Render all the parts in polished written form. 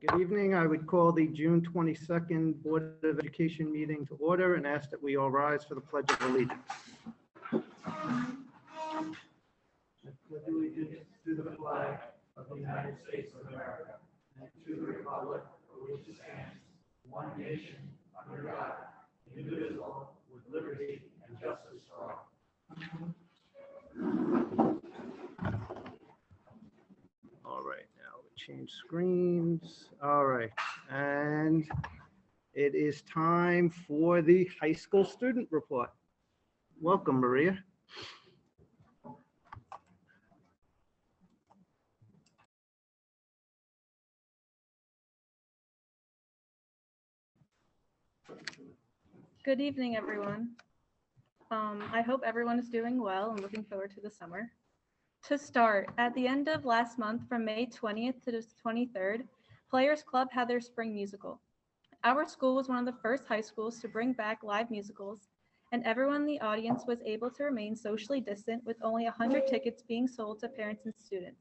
Good evening. I would call the June 22nd Board of Education meeting to order and ask that we all rise for the Pledge of Allegiance. I pledge allegiance to the flag of the United States of America and to the republic for which it stands, one nation, under God, indivisible, with liberty and justice for all. All right, now we change screens. All right, and it is time for the high school student report. Welcome, Maria. Good evening, everyone. I hope everyone is doing well and looking forward to the summer. To start, at the end of last month, from May 20th to the 23rd, Players Club had their spring musical. Our school was one of the first high schools to bring back live musicals, and everyone in the audience was able to remain socially distant with only 100 tickets being sold to parents and students.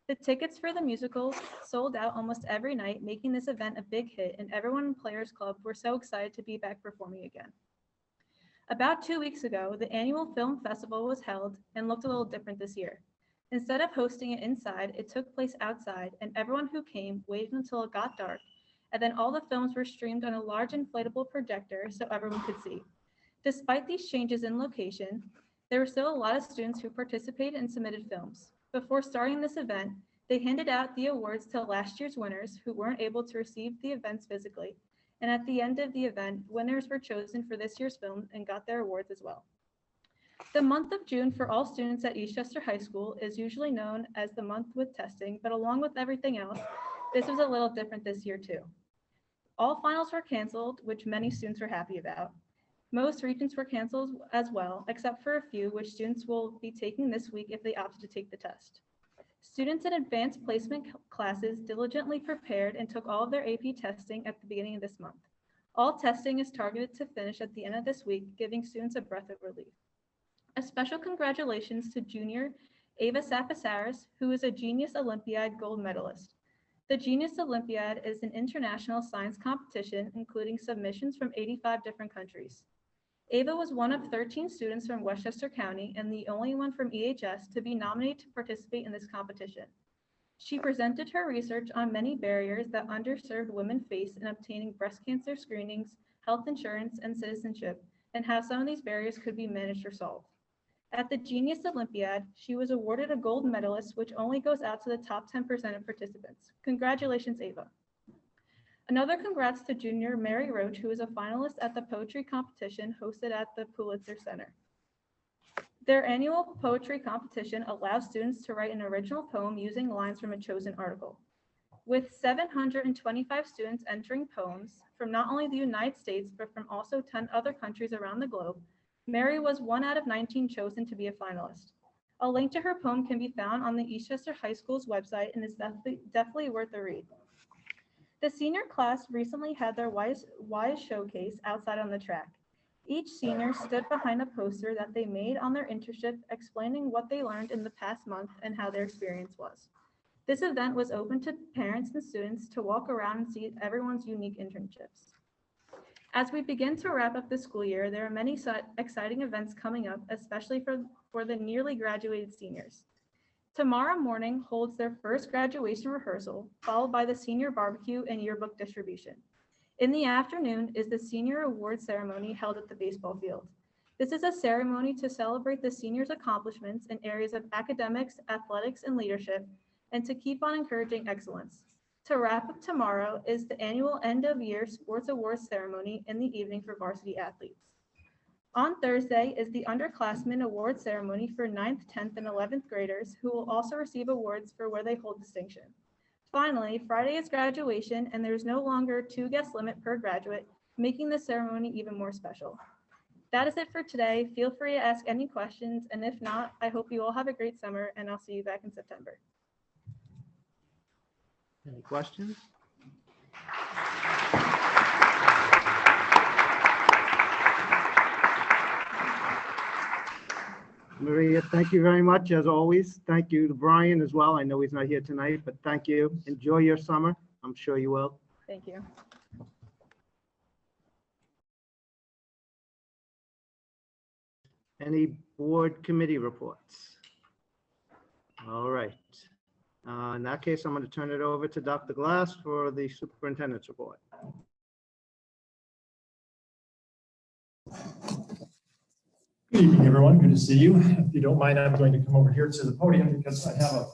The tickets for the musicals sold out almost every night, making this event a big hit, and everyone in Players Club were so excited to be back performing again. About 2 weeks ago, the annual film festival was held and looked a little different this year. Instead of hosting it inside, it took place outside, and everyone who came waited until it got dark, and then all the films were streamed on a large inflatable projector so everyone could see. Despite these changes in location, there were still a lot of students who participated and submitted films. Before starting this event, they handed out the awards to last year's winners who weren't able to receive the events physically. And at the end of the event, winners were chosen for this year's film and got their awards as well. The month of June for all students at Eastchester High School is usually known as the month with testing, but along with everything else, this was a little different this year too. All finals were canceled, which many students were happy about. Most regents were canceled as well, except for a few, which students will be taking this week if they opted to take the test. Students in advanced placement classes diligently prepared and took all of their AP testing at the beginning of this month. All testing is targeted to finish at the end of this week, giving students a breath of relief. A special congratulations to junior Ava Sapasaris, who is a Genius Olympiad gold medalist. The Genius Olympiad is an international science competition, including submissions from 85 different countries. Ava was one of 13 students from Westchester County and the only one from EHS to be nominated to participate in this competition. She presented her research on many barriers that underserved women face in obtaining breast cancer screenings, health insurance, and citizenship, and how some of these barriers could be managed or solved. At the Genius Olympiad, she was awarded a gold medalist, which only goes out to the top 10% of participants. Congratulations, Ava. Another congrats to junior Mary Roach, who is a finalist at the poetry competition hosted at the Pulitzer Center. Their annual poetry competition allows students to write an original poem using lines from a chosen article. With 725 students entering poems from not only the United States, but from also 10 other countries around the globe, Mary was 1 out of 19 chosen to be a finalist. A link to her poem can be found on the Eastchester High School's website and is definitely worth a read. The senior class recently had their Wise showcase outside on the track. Each senior stood behind a poster that they made on their internship explaining what they learned in the past month and how their experience was. This event was open to parents and students to walk around and see everyone's unique internships. As we begin to wrap up the school year, there are many exciting events coming up, especially for the nearly graduated seniors. Tomorrow morning holds their first graduation rehearsal, followed by the senior barbecue and yearbook distribution. In the afternoon is the senior awards ceremony held at the baseball field. This is a ceremony to celebrate the seniors' accomplishments in areas of academics, athletics, and leadership, and to keep on encouraging excellence. To wrap up tomorrow is the annual end-of-year sports awards ceremony in the evening for varsity athletes. On Thursday is the underclassmen award ceremony for 9th, 10th, and 11th graders who will also receive awards for where they hold distinction. Finally, Friday is graduation and there's no longer 2 guest limit per graduate, making the ceremony even more special. That is it for today. Feel free to ask any questions, and if not, I hope you all have a great summer and I'll see you back in September. Any questions? Maria, thank you very much, as always. Thank you to Brian as well. I know he's not here tonight, but thank you. Enjoy your summer. I'm sure you will. Thank you. Any board committee reports? All right. In that case, I'm going to turn it over to Dr. Glass for the superintendent's report. Good evening, everyone. Good to see you. If you don't mind, I'm going to come over here to the podium because I have a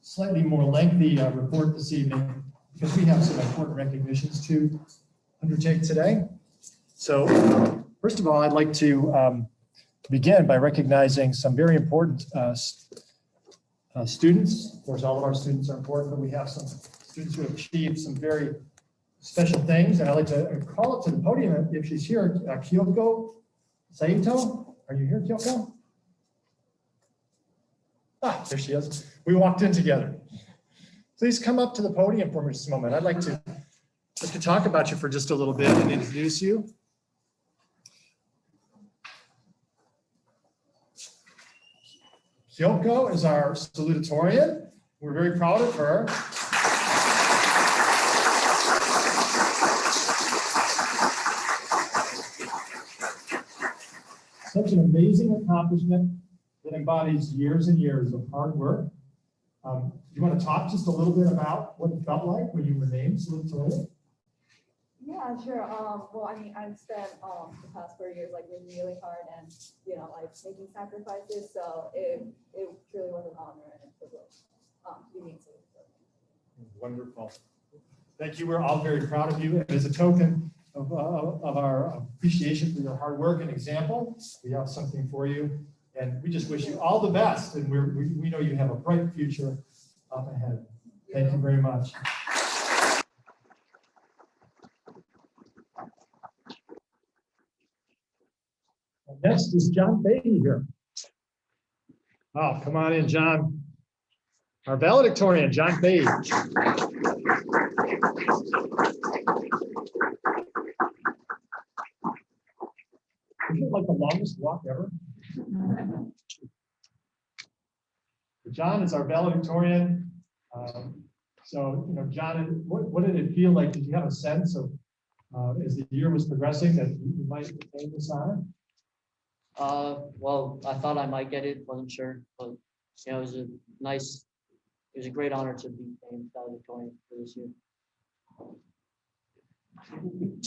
slightly more lengthy report this evening because we have some important recognitions to undertake today. So first of all, I'd like to begin by recognizing some very important students. Of course, all of our students are important, but we have some students who have achieved some very special things. And I'd like to call it to the podium if she's here, Kyoko Saito. Are you here, Kyoko? Ah, there she is. We walked in together. Please come up to the podium for just a moment. I'd like to talk about you for just a little bit and introduce you. Kyoko is our salutatorian. We're very proud of her. Such an amazing accomplishment that embodies years and years of hard work. Do you want to talk just a little bit about what it felt like when you were named salutatorian? Yeah, sure. Well, I mean, I've spent the past 4 years like working really hard and like making sacrifices. So it truly was an honor and a privilege to be named salutatorian. Wonderful. Thank you. We're all very proud of you. And as a token of our appreciation for your hard work and example, we have something for you. And we just wish you all the best. And we know you have a bright future up ahead. Thank you very much. Next is John Beatty here. Oh, come on in, John. Our valedictorian, John Beatty. Isn't it like the longest walk ever? John is our valedictorian. John, what did it feel like? Did you have a sense of, as the year was progressing, that you might obtain this honor? Well, I thought I might get it, wasn't sure, but it was a great honor to be named valedictorian for this year.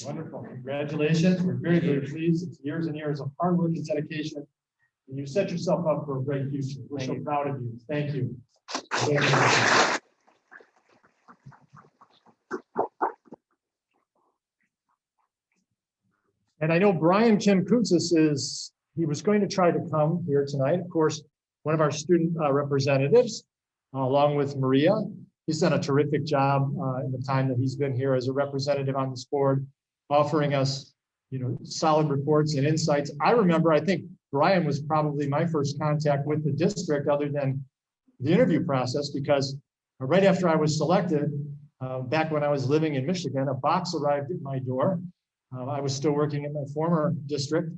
Wonderful. Congratulations. We're very, very pleased. It's years and years of hard work and dedication. And you set yourself up for a great future. We're so proud of you. Thank you. And I know Brian Kim Koutsis he was going to try to come here tonight. Of course, one of our student representatives, along with Maria. He's done a terrific job in the time that he's been here as a representative on this board, offering us, solid reports and insights. I think Brian was probably my first contact with the district other than the interview process, because right after I was selected, back when I was living in Michigan, a box arrived at my door. I was still working in my former district,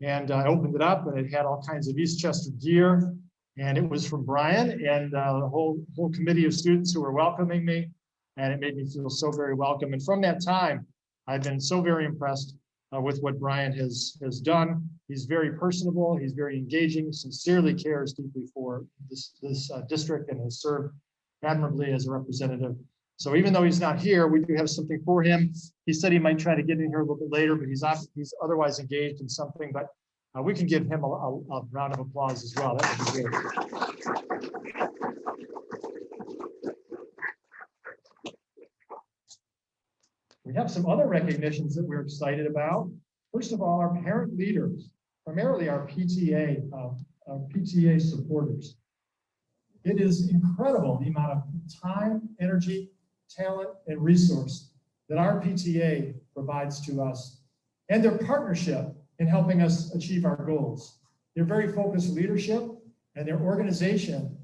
and I opened it up and it had all kinds of Eastchester gear. And it was from Brian and the whole committee of students who were welcoming me, and it made me feel so very welcome. And from that time, I've been so very impressed with what Brian has done. He's very personable, he's very engaging, sincerely cares deeply for this district, and has served admirably as a representative. So even though he's not here, we do have something for him. He said he might try to get in here a little bit later, but he's otherwise engaged in something. But we can give him a round of applause as well. That would be good. We have some other recognitions that we're excited about. First of all, our parent leaders, primarily our PTA supporters. It is incredible the amount of time, energy, talent, and resource that our PTA provides to us, and their partnership in helping us achieve our goals. Their very focused leadership and their organization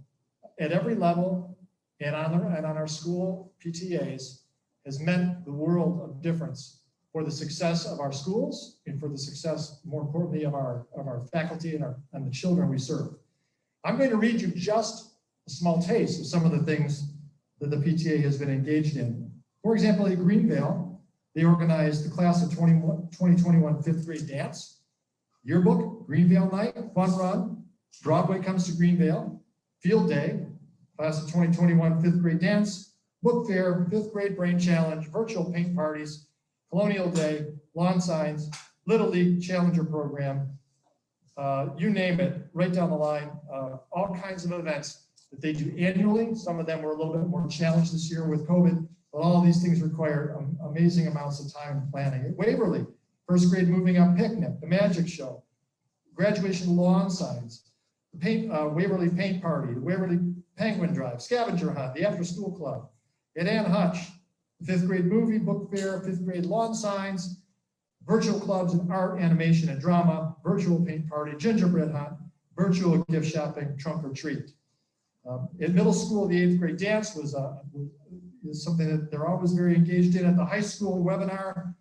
at every level and on our school PTAs has meant the world of difference for the success of our schools and for the success, more importantly, of our faculty and the children we serve. I'm going to read you just a small taste of some of the things that the PTA has been engaged in. For example, at Greenvale, they organized the class of 2021 fifth grade dance, yearbook, Greenvale night, fun run, Broadway comes to Greenvale, field day, class of 2021 fifth grade dance, book fair, fifth grade brain challenge, virtual paint parties, colonial day, lawn signs, Little League Challenger program, you name it, right down the line, all kinds of events that they do annually. Some of them were a little bit more challenged this year with COVID, but all of these things require amazing amounts of time and planning. At Waverly, first grade moving up picnic, the magic show, graduation lawn signs, the Waverly paint party, the Waverly penguin drive, scavenger hunt, the after school club. At Ann Hutch, fifth grade movie, book fair, fifth grade lawn signs, virtual clubs in art, animation, and drama, virtual paint party, gingerbread hunt, virtual gift shopping, trunk or treat. In middle school, the eighth grade dance was is something that they're always very engaged in. At the high school webinar,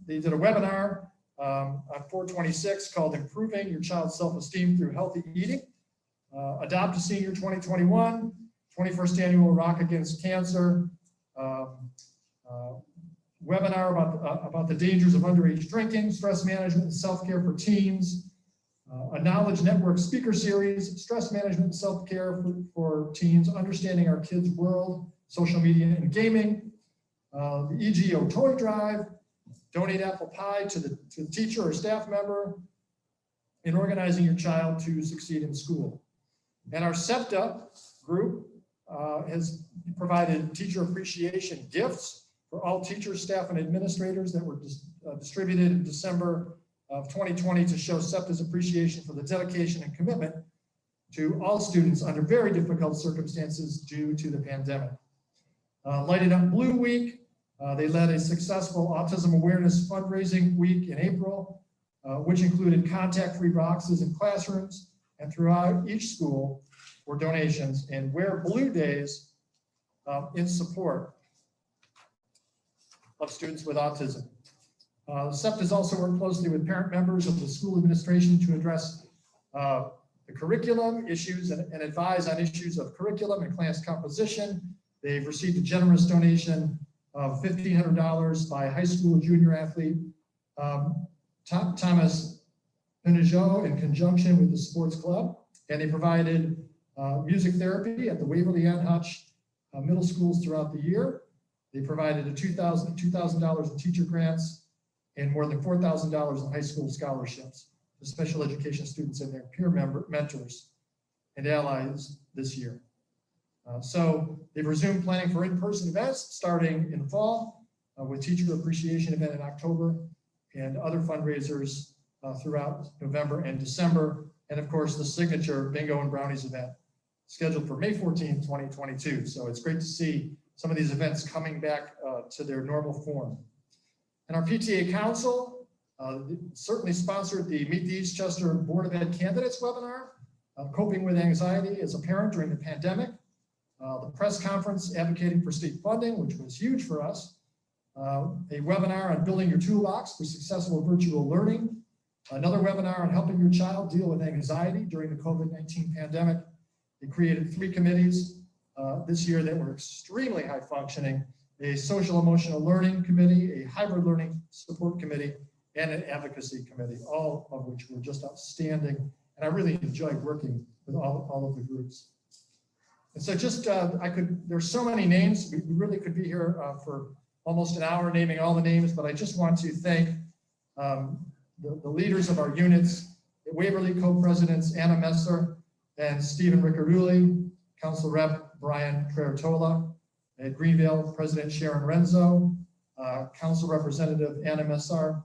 they did a webinar on 4/26 called Improving Your Child's Self-Esteem Through Healthy Eating. Adopt a Senior 2021, 21st Annual Rock Against Cancer, webinar about the dangers of underage drinking, stress management and self-care for teens, a knowledge network speaker series, stress management and self-care for teens, understanding our kids' world, social media and gaming, the EGO toy drive, donate apple pie to the teacher or staff member, in organizing your child to succeed in school. And our SEPTA group has provided teacher appreciation gifts for all teachers, staff, and administrators that were distributed in December of 2020 to show SEPTA's appreciation for the dedication and commitment to all students under very difficult circumstances due to the pandemic. Lighted Up Blue Week, they led a successful autism awareness fundraising week in April, which included contact-free boxes in classrooms and throughout each school for donations, and Wear Blue Days in support of students with autism. SEPTA has also worked closely with parent members of the school administration to address the curriculum issues and advise on issues of curriculum and class composition. They've received a generous donation of $1,500 by high school and junior athlete Thomas Pinageau in conjunction with the sports club. And they provided music therapy at the Waverly and Hutch middle schools throughout the year. They provided $2,000 in teacher grants and more than $4,000 in high school scholarships to special education students and their peer mentors and allies this year. So they've resumed planning for in-person events starting in the fall with teacher appreciation event in October and other fundraisers throughout November and December. And of course, the signature Bingo and Brownies event scheduled for May 14th, 2022. So it's great to see some of these events coming back to their normal form. And our PTA Council certainly sponsored the Meet the Eastchester Board of Ed Candidates webinar, Coping with Anxiety as a Parent During the Pandemic, the press conference advocating for state funding, which was huge for us, a webinar on building your toolbox for successful virtual learning, another webinar on helping your child deal with anxiety during the COVID-19 pandemic. They created 3 committees this year that were extremely high functioning: a social emotional learning committee, a hybrid learning support committee, and an advocacy committee, all of which were just outstanding. And I really enjoyed working with all of the groups. And so just, there's so many names, we really could be here for almost an hour naming all the names, but I just want to thank the leaders of our units, at Waverly co-presidents Anna Messer and Stephen Riccarulli, Council Rep Brian Trertola, at Greenvale, President Sharon Renzo, Council Representative Anna Messer,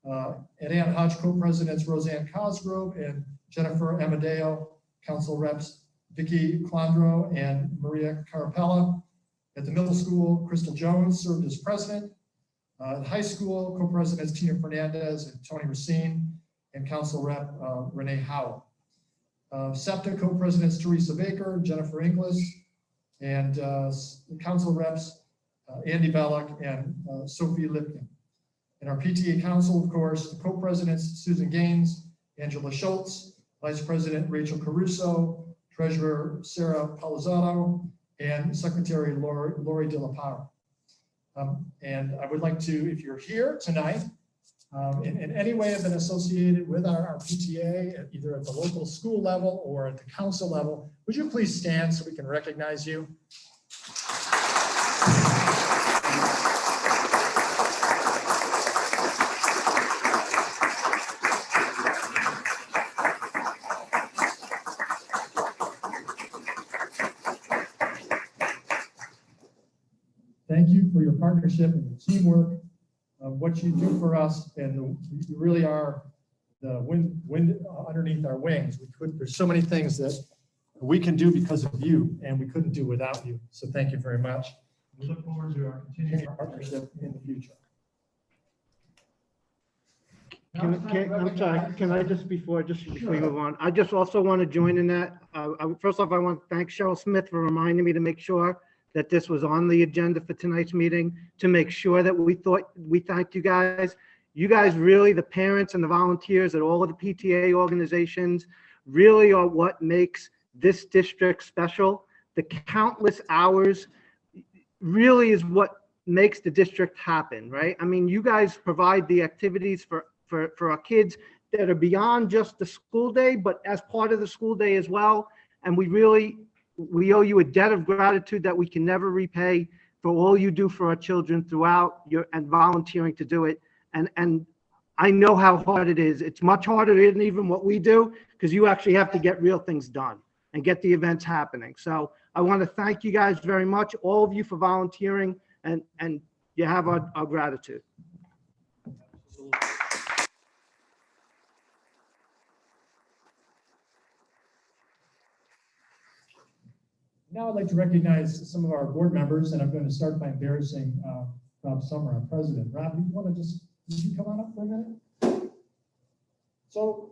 at Ann Hutch, co-presidents Roseanne Cosgrove and Jennifer Amadeo, Council Reps Vicki Clondro and Maria Carapella. At the middle school, Crystal Jones served as president. At high school, co-presidents Tina Fernandez and Tony Racine, and Council Rep Renee Howe. SEPTA co-presidents Teresa Baker, Jennifer Inglis, and Council Reps Andy Bellock and Sophie Lipkin. And our PTA Council, of course, the co-presidents Susan Gaines, Angela Schultz, Vice President Rachel Caruso, Treasurer Sarah Palazzaro, and Secretary Lori De La Power. And I would like to, if you're here tonight, in any way have been associated with our PTA, either at the local school level or at the council level, would you please stand so we can recognize you? Thank you for your partnership and the teamwork of what you do for us, and you really are the wind underneath our wings. There's so many things that we can do because of you, and we couldn't do without you. So thank you very much. We look forward to our continuing partnership in the future. I'm sorry, can I just before we move on, I just also want to join in that. First off, I want to thank Cheryl Smith for reminding me to make sure that this was on the agenda for tonight's meeting, to make sure that we thanked you guys. You guys really, the parents and the volunteers at all of the PTA organizations, really are what makes this district special. The countless hours really is what makes the district happen, right? I mean, you guys provide the activities for our kids that are beyond just the school day, but as part of the school day as well. And we owe you a debt of gratitude that we can never repay for all you do for our children throughout and volunteering to do it. And I know how hard it is. It's much harder than even what we do, because you actually have to get real things done and get the events happening. So I want to thank you guys very much, all of you, for volunteering, and you have our gratitude. Now I'd like to recognize some of our board members, and I'm going to start by embarrassing Rob Summer, our president. Rob, would you come on up for a minute? So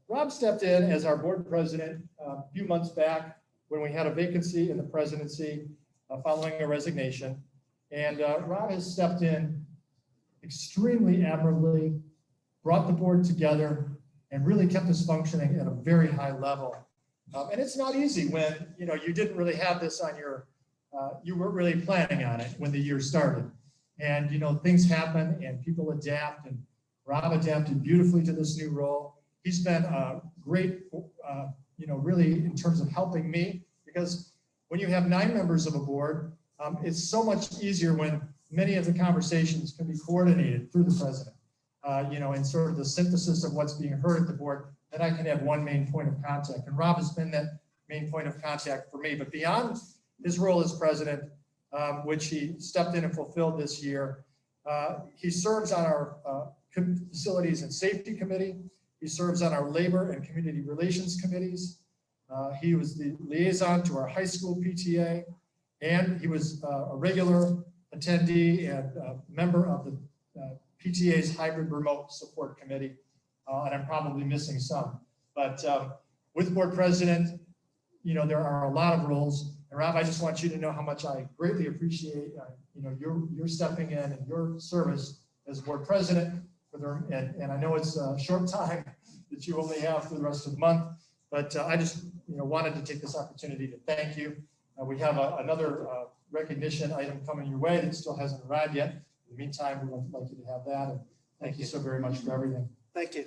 Rob stepped in as our board president a few months back when we had a vacancy in the presidency following a resignation. And Rob has stepped in extremely admirably, brought the board together, and really kept us functioning at a very high level. And it's not easy when, you didn't really have this on you weren't really planning on it when the year started. And, things happen and people adapt, and Rob adapted beautifully to this new role. He's been great, really in terms of helping me, because when you have 9 members of a board, it's so much easier when many of the conversations can be coordinated through the president, and sort of the synthesis of what's being heard at the board. That I can have one main point of contact. And Rob has been that main point of contact for me. But beyond his role as president, which he stepped in and fulfilled this year, he serves on our Facilities and Safety Committee. He serves on our Labor and Community Relations Committees. He was the liaison to our high school PTA, and he was a regular attendee and member of the PTA's Hybrid Remote Support Committee. And I'm probably missing some, but with board president, there are a lot of roles. And Rob, I just want you to know how much I greatly appreciate, your stepping in and your service as board president. And I know it's a short time that you only have for the rest of the month, but I just, wanted to take this opportunity to thank you. We have another recognition item coming your way that still hasn't arrived yet. In the meantime, we would like you to have that. And thank you so very much for everything. Thank you.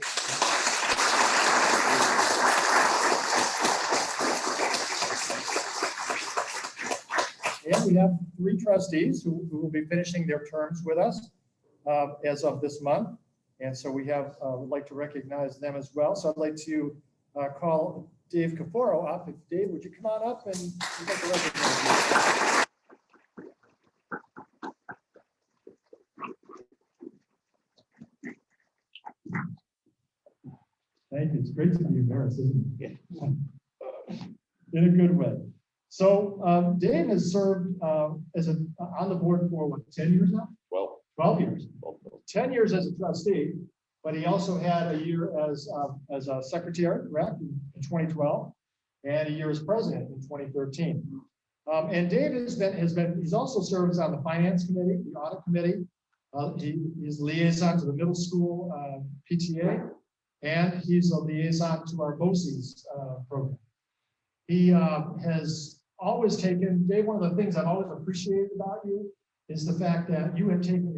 And we have 3 trustees who will be finishing their terms with us as of this month. And so we have, would like to recognize them as well. So I'd like to call Dave Capasso up. Dave, would you come on up and we'd like to recognize you. Thank you. It's great to be embarrassed, isn't it? Yeah. In a good way. So Dave has served on the board for what, 10 years now? 12 years. 10 years as a trustee, but he also had a year as a secretary, correct, in 2012, and a year as president in 2013. And Dave he's also serves on the finance committee, the audit committee. He's liaison to the middle school PTA. And he's a liaison to our BOCES program. He has always taken, Dave, one of the things I've always appreciated about you is the fact that you have taken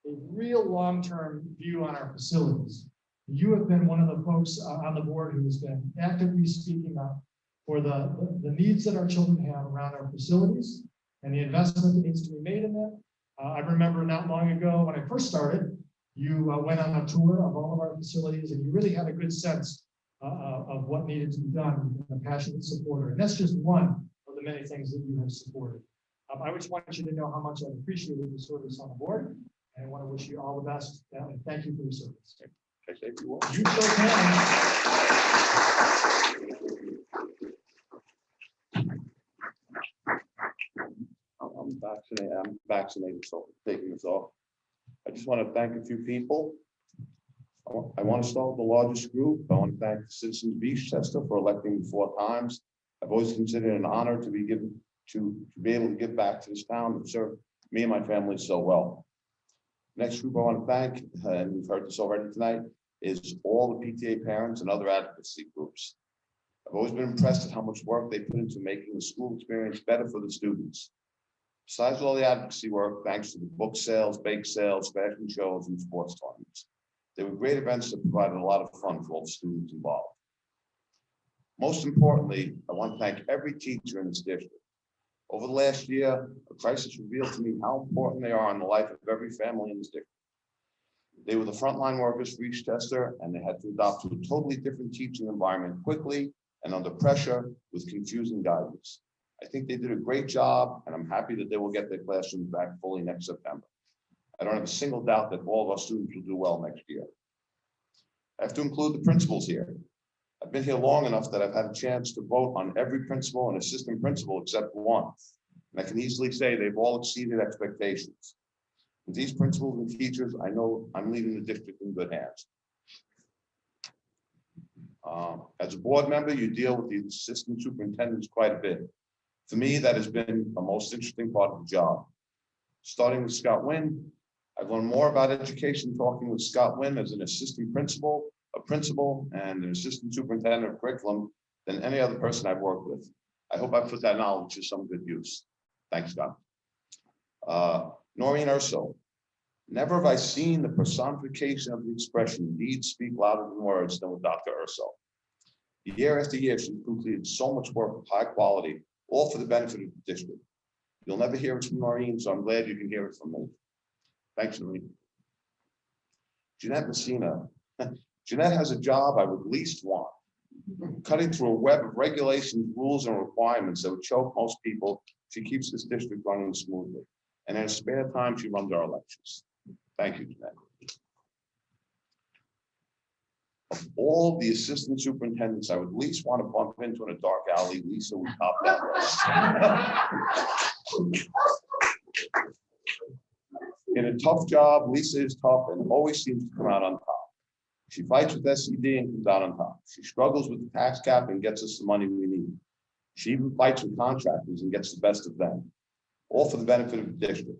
a real long-term view on our facilities. You have been one of the folks on the board who has been actively speaking up for the needs that our children have around our facilities and the investment that needs to be made in them. I remember not long ago when I first started, you went on a tour of all of our facilities and you really had a good sense of what needed to be done, and a passionate supporter. And that's just one of the many things that you have supported. I just want you to know how much I appreciated your service on the board, and I want to wish you all the best, and thank you for your service. You sure can. I'm vaccinated, so I'm taking this off. I just want to thank a few people. I want to start with the largest group. I want to thank the citizens of Eastchester for electing me 4 times. I've always considered it an honor to be given to be able to give back to this town and serve me and my family so well. Next group I want to thank, and we've heard this already tonight, is all the PTA parents and other advocacy groups. I've always been impressed at how much work they put into making the school experience better for the students. Besides all the advocacy work, thanks to the book sales, bake sales, fashion shows, and sports tournaments. They were great events that provided a lot of fun for all the students involved. Most importantly, I want to thank every teacher in this district. Over the last year, a crisis revealed to me how important they are in the life of every family in this district. They were the frontline workers for Eastchester, and they had to adopt to a totally different teaching environment quickly and under pressure with confusing guidance. I think they did a great job, and I'm happy that they will get their classrooms back fully next September. I don't have a single doubt that all of our students will do well next year. I have to include the principals here. I've been here long enough that I've had a chance to vote on every principal and assistant principal except one. And I can easily say they've all exceeded expectations. With these principals and teachers, I know I'm leaving the district in good hands. As a board member, you deal with the assistant superintendents quite a bit. For me, that has been the most interesting part of the job. Starting with Scott Wynne, I've learned more about education talking with Scott Wynne as an assistant principal, a principal, and an assistant superintendent of curriculum than any other person I've worked with. I hope I put that knowledge to some good use. Thanks, Scott. Noreen Urso. Never have I seen the personification of the expression, deeds speak louder than words, than with Dr. Urso. Year after year, she's completed so much work of high quality, all for the benefit of the district. You'll never hear it from Noreen, so I'm glad you can hear it from me. Thanks, Noreen. Jeanette Messina. Jeanette has a job I would least want. Cutting through a web of regulations, rules, and requirements that would choke most people, she keeps this district running smoothly. And in her spare time, she runs our elections. Thank you, Jeanette. Of all the assistant superintendents I would least want to bump into in a dark alley, Lisa would top that list. In a tough job, Lisa is tough and always seems to come out on top. She fights with SED and comes out on top. She struggles with the tax cap and gets us the money we need. She even fights with contractors and gets the best of them, all for the benefit of the district.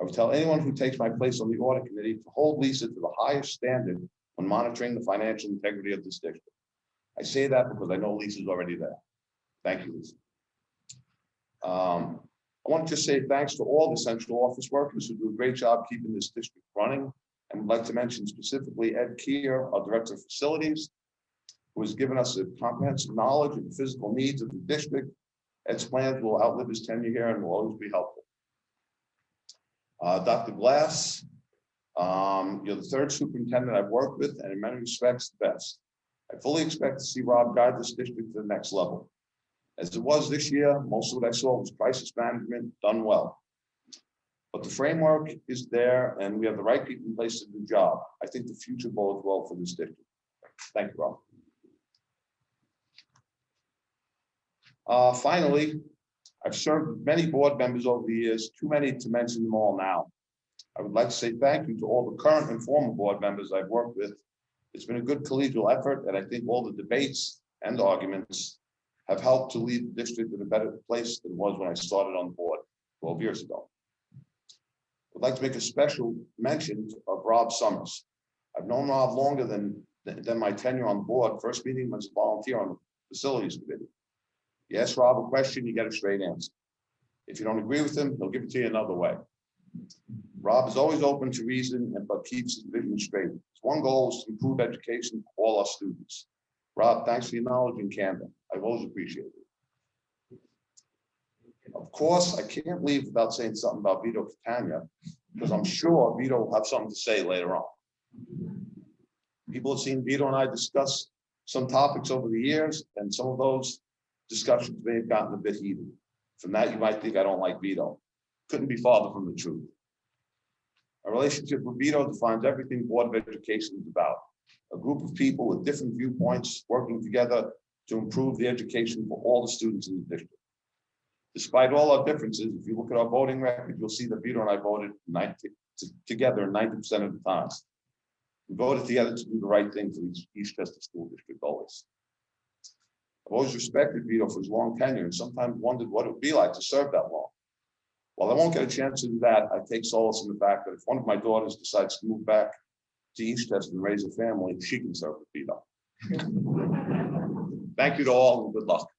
I would tell anyone who takes my place on the audit committee to hold Lisa to the highest standard when monitoring the financial integrity of this district. I say that because I know Lisa's already there. Thank you, Lisa. I want to just say thanks to all the central office workers who do a great job keeping this district running. And would like to mention specifically Ed Keir, our Director of Facilities, who has given us a comprehensive knowledge of the physical needs of the district. Ed's plans will outlive his tenure here and will always be helpful. Dr. Glass, you're the third superintendent I've worked with, and in many respects, the best. I fully expect to see Rob guide this district to the next level. As it was this year, most of what I saw was crisis management done well. But the framework is there, and we have the right people in place to do the job. I think the future bodes well for this district. Thank you, Rob. Finally, I've served with many board members over the years, too many to mention them all now. I would like to say thank you to all the current and former board members I've worked with. It's been a good collegial effort, and I think all the debates and arguments have helped to lead the district in a better place than it was when I started on the board 12 years ago. I'd like to make a special mention of Rob Summers. I've known Rob longer than my tenure on the board. First meeting was a volunteer on the facilities committee. You ask Rob a question, you get a straight answer. If you don't agree with him, he'll give it to you another way. Rob is always open to reason, but keeps his vision straight. His one goal is to improve education for all our students. Rob, thanks for your knowledge and candor. I've always appreciated it. Of course, I can't leave without saying something about Vito Catania, because I'm sure Vito will have something to say later on. People have seen Vito and I discuss some topics over the years, and some of those discussions may have gotten a bit heated. From that, you might think I don't like Vito. Couldn't be farther from the truth. Our relationship with Vito defines everything Board of Education is about. A group of people with different viewpoints working together to improve the education for all the students in the district. Despite all our differences, if you look at our voting record, you'll see that Vito and I voted together 90% of the time. We voted together to do the right thing for the Eastchester School District always. I've always respected Vito for his long tenure and sometimes wondered what it would be like to serve that long. While I won't get a chance to do that, I take solace in the fact that if one of my daughters decides to move back to Eastchester and raise a family, she can serve with Vito. Thank you to all and good luck.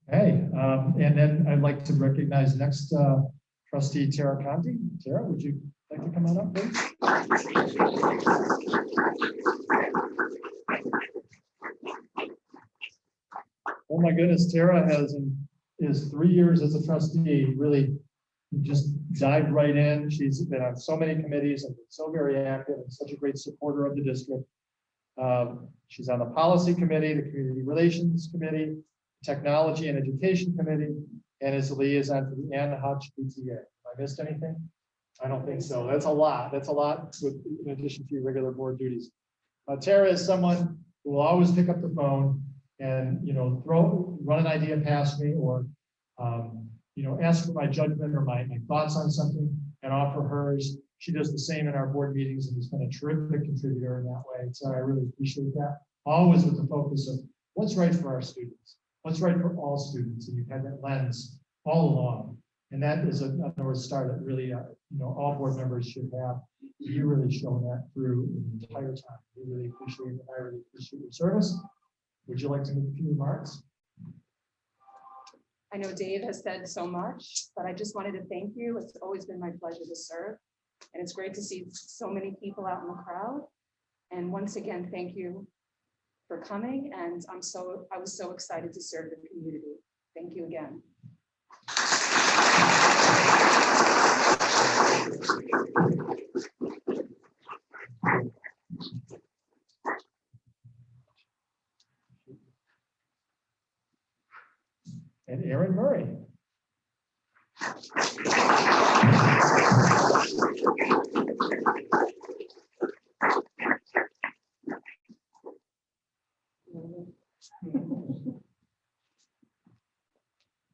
Hey, and then I'd like to recognize next trustee Tara Conti. Tara, would you like to come on up, please? Oh my goodness, Tara is 3 years as a trustee, really just dived right in. She's been on so many committees and been so very active and such a great supporter of the district. She's on the policy committee, the community relations committee, technology and education committee, and is a liaison to the Ann Hutch PTA. Have I missed anything? I don't think so. That's a lot. That's a lot in addition to your regular board duties. Tara is someone who will always pick up the phone and run an idea past me, or ask for my judgment or my thoughts on something and offer hers. She does the same in our board meetings and has been a terrific contributor in that way. So I really appreciate that. Always with the focus of what's right for our students, what's right for all students, and you've had that lens all along. And that is a North Star that really, all board members should have. You really show that through the entire time. We really appreciate it. I really appreciate your service. Would you like to make a few remarks? I know Dave has said so much, but I just wanted to thank you. It's always been my pleasure to serve. And it's great to see so many people out in the crowd. And once again, thank you for coming. And I was so excited to serve the community. Thank you again. And Aaron Murray.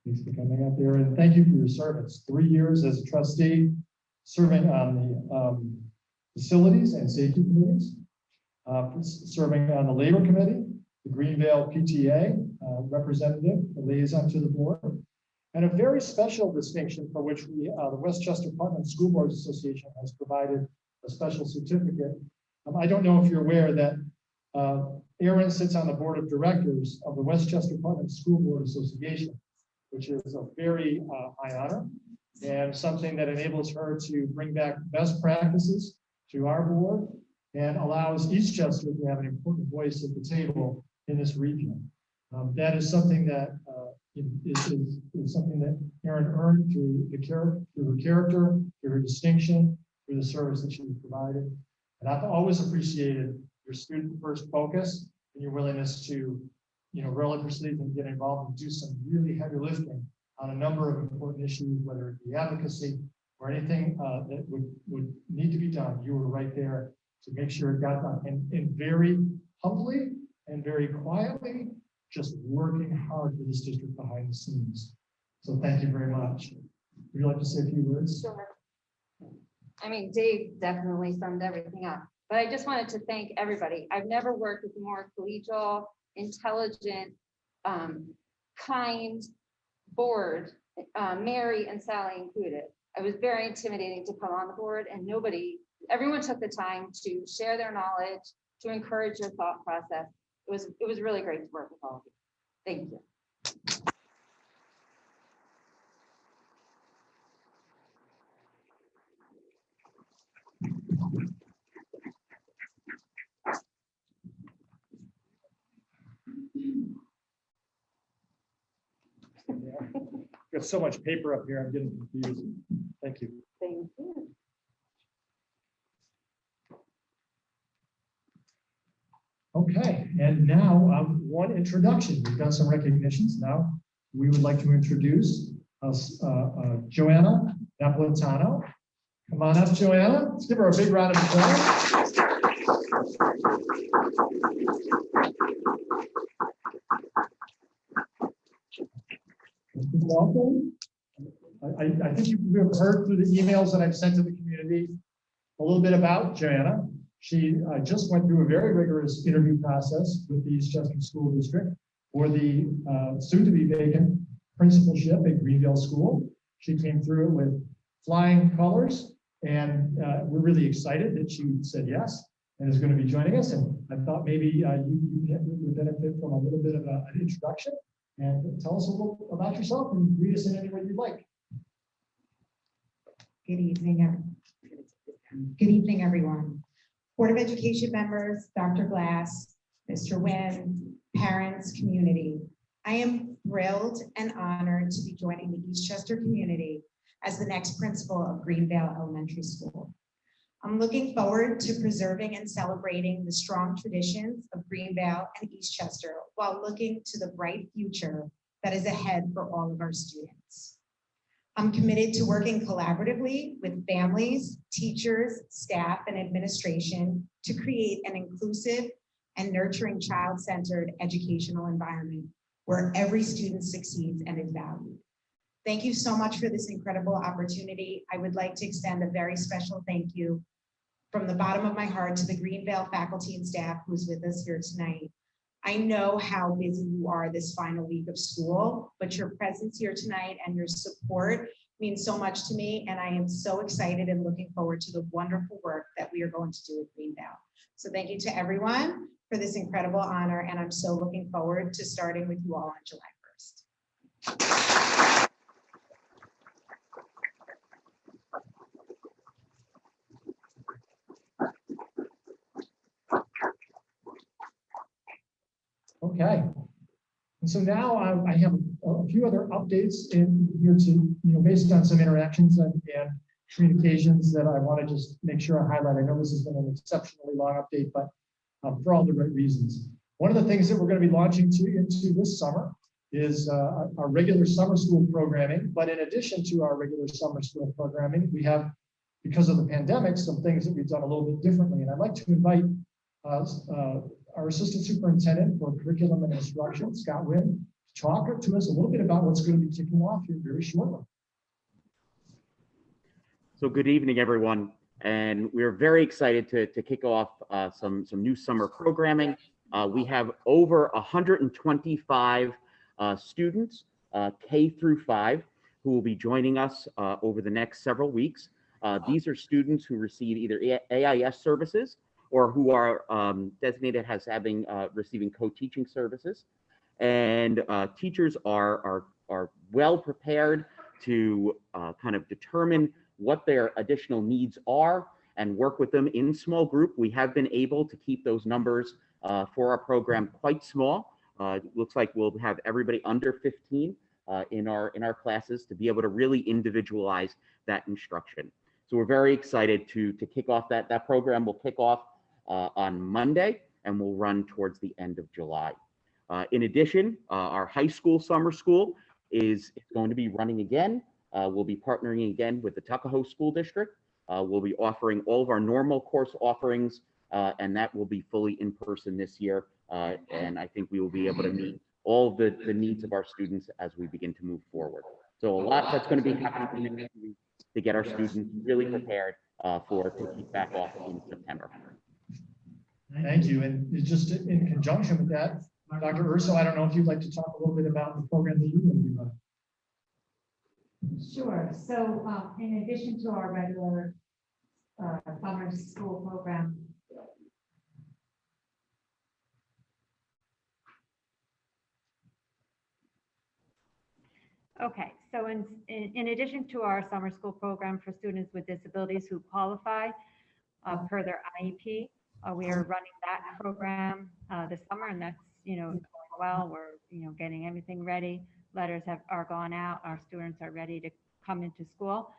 Thanks for coming up here, and thank you for your service. 3 years as a trustee, serving on the facilities and safety committees, serving on the labor committee, the Greenvale PTA representative, the liaison to the board, and a very special distinction for which the Westchester Putnam School Boards Association has provided a special certificate. I don't know if you're aware that Erin sits on the board of directors of the Westchester Putnam School Board Association, which is a very high honor and something that enables her to bring back best practices to our board and allows Eastchester to have an important voice at the table in this region. That is something that is something that Erin earned through her character, through her distinction, through the service that she provided. And I've always appreciated your student-first focus and your willingness to, roll up your sleeves and get involved and do some really heavy lifting on a number of important issues, whether it be advocacy or anything that would need to be done. You were right there to make sure it got done, and very humbly and very quietly, just working hard for this district behind the scenes. So thank you very much. Would you like to say a few words? Sure. I mean, Dave definitely summed everything up, but I just wanted to thank everybody. I've never worked with a more collegial intelligent, kind board, Mary and Sally included. It was very intimidating to come on the board, and everyone took the time to share their knowledge, to encourage your thought process. It was really great to work with all of you. Thank you. Got so much paper up here, I'm getting confused. Thank you. Thank you. Okay, and now one introduction. We've done some recognitions. Now we would like to introduce Joanna Napolitano. Come on up, Joanna. Let's give her a big round of applause. Welcome. I think you've heard through the emails that I've sent to the community a little bit about Joanna. She just went through a very rigorous interview process with the Eastchester School District for the soon-to-be vacant principalship at Greenville School. She came through with flying colors, and we're really excited that she said yes and is going to be joining us. And I thought maybe you would benefit from a little bit of an introduction and tell us a little about yourself and read us in any way you'd like. Good evening, everyone. Board of Education members, Dr. Glass, Mr. Wynne, parents, community. I am thrilled and honored to be joining the Eastchester community as the next principal of Greenvale Elementary School. I'm looking forward to preserving and celebrating the strong traditions of Greenvale and Eastchester while looking to the bright future that is ahead for all of our students. I'm committed to working collaboratively with families, teachers, staff, and administration to create an inclusive and nurturing child-centered educational environment where every student succeeds and is valued. Thank you so much for this incredible opportunity. I would like to extend a very special thank you from the bottom of my heart to the Greenvale faculty and staff who's with us here tonight. I know how busy you are this final week of school, but your presence here tonight and your support means so much to me, and I am so excited and looking forward to the wonderful work that we are going to do at Greenvale. So thank you to everyone for this incredible honor, and I'm so looking forward to starting with you all on July 1st. Okay, and so now I have a few other updates in here to, based on some interactions and communications that I want to just make sure I highlight. I know this has been an exceptionally long update, but for all the right reasons. One of the things that we're going to be launching into this summer is our regular summer school programming. But in addition to our regular summer school programming, we have, because of the pandemic, some things that we've done a little bit differently. And I'd like to invite our Assistant Superintendent for Curriculum and Instruction, Scott Wynne, to talk to us a little bit about what's going to be kicking off here very shortly. So good evening, everyone. And we're very excited to kick off some new summer programming. We have over 125 students, K through 5, who will be joining us over the next several weeks. These are students who receive either AIS services or who are designated as receiving co-teaching services. And teachers are well prepared to kind of determine what their additional needs are and work with them in small group. We have been able to keep those numbers for our program quite small. It looks like we'll have everybody under 15 in our classes to be able to really individualize that instruction. So we're very excited to kick off that program. Will kick off on Monday and will run towards the end of July. In addition, our high school summer school is going to be running again. We'll be partnering again with the Tuckahoe School District. We'll be offering all of our normal course offerings, and that will be fully in person this year. And I think we will be able to meet all of the needs of our students as we begin to move forward. So a lot that's going to be happening to get our students really prepared to kick back off in September. Thank you. And just in conjunction with that, Dr. Urso, I don't know if you'd like to talk a little bit about the program that you're going to be running. Sure. So in addition to our regular summer school program, okay, so in addition to our summer school program for students with disabilities who qualify per their IEP, we are running that program this summer, and that's going well. We're getting everything ready. Letters are gone out. Our students are ready to come into school.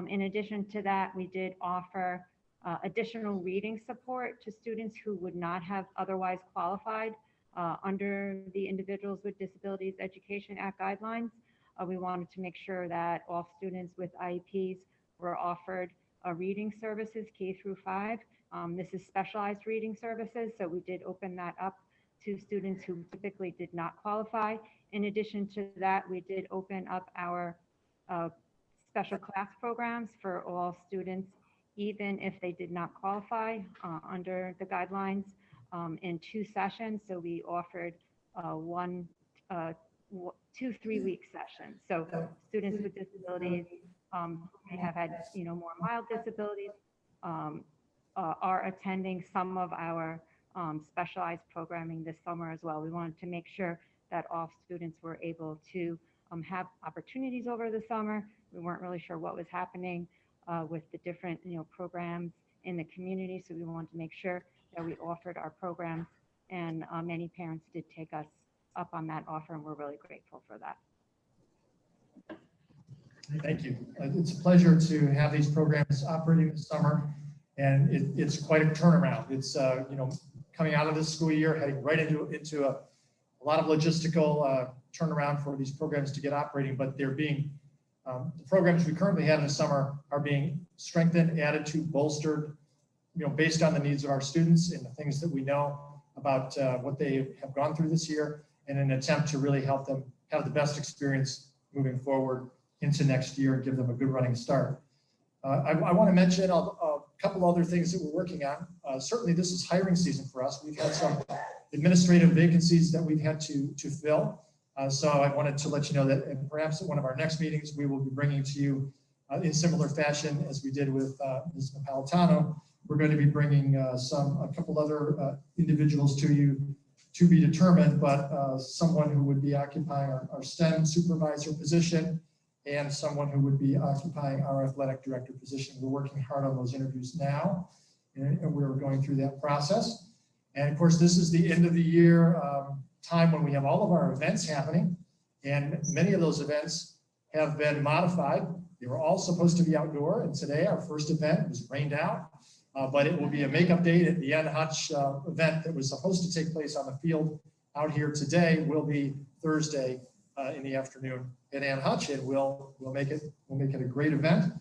In addition to that, we did offer additional reading support to students who would not have otherwise qualified under the Individuals with Disabilities Education Act guidelines. We wanted to make sure that all students with IEPs were offered reading services K through 5. This is specialized reading services, so we did open that up to students who typically did not qualify. In addition to that, we did open up our special class programs for all students, even if they did not qualify under the guidelines in 2 sessions. So we offered 2 3-week sessions. So students with disabilities may have had more mild disabilities are attending some of our specialized programming this summer as well. We wanted to make sure that all students were able to have opportunities over the summer. We weren't really sure what was happening with the different programs in the community, so we wanted to make sure that we offered our programs, and many parents did take us up on that offer, and we're really grateful for that. Thank you. It's a pleasure to have these programs operating this summer, and it's quite a turnaround. It's coming out of this school year, heading right into a lot of logistical turnaround for these programs to get operating, but they're being the programs we currently have in the summer are being strengthened, added to, bolstered, based on the needs of our students and the things that we know about what they have gone through this year, in an attempt to really help them have the best experience moving forward into next year and give them a good running start. I want to mention a couple other things that we're working on. Certainly this is hiring season for us. We've had some administrative vacancies that we've had to fill. So I wanted to let you know that perhaps at one of our next meetings, we will be bringing to you in similar fashion as we did with Ms. Napolitano. We're going to be bringing a couple other individuals to you to be determined, but someone who would be occupying our STEM supervisor position and someone who would be occupying our athletic director position. We're working hard on those interviews now, and we're going through that process. And of course, this is the end of the year time when we have all of our events happening, and many of those events have been modified. They were all supposed to be outdoor, and today our first event was rained out, but it will be a makeup date at the Ann Hutch event that was supposed to take place on the field out here today will be Thursday in the afternoon at Ann Hutch, and we'll make it a great event.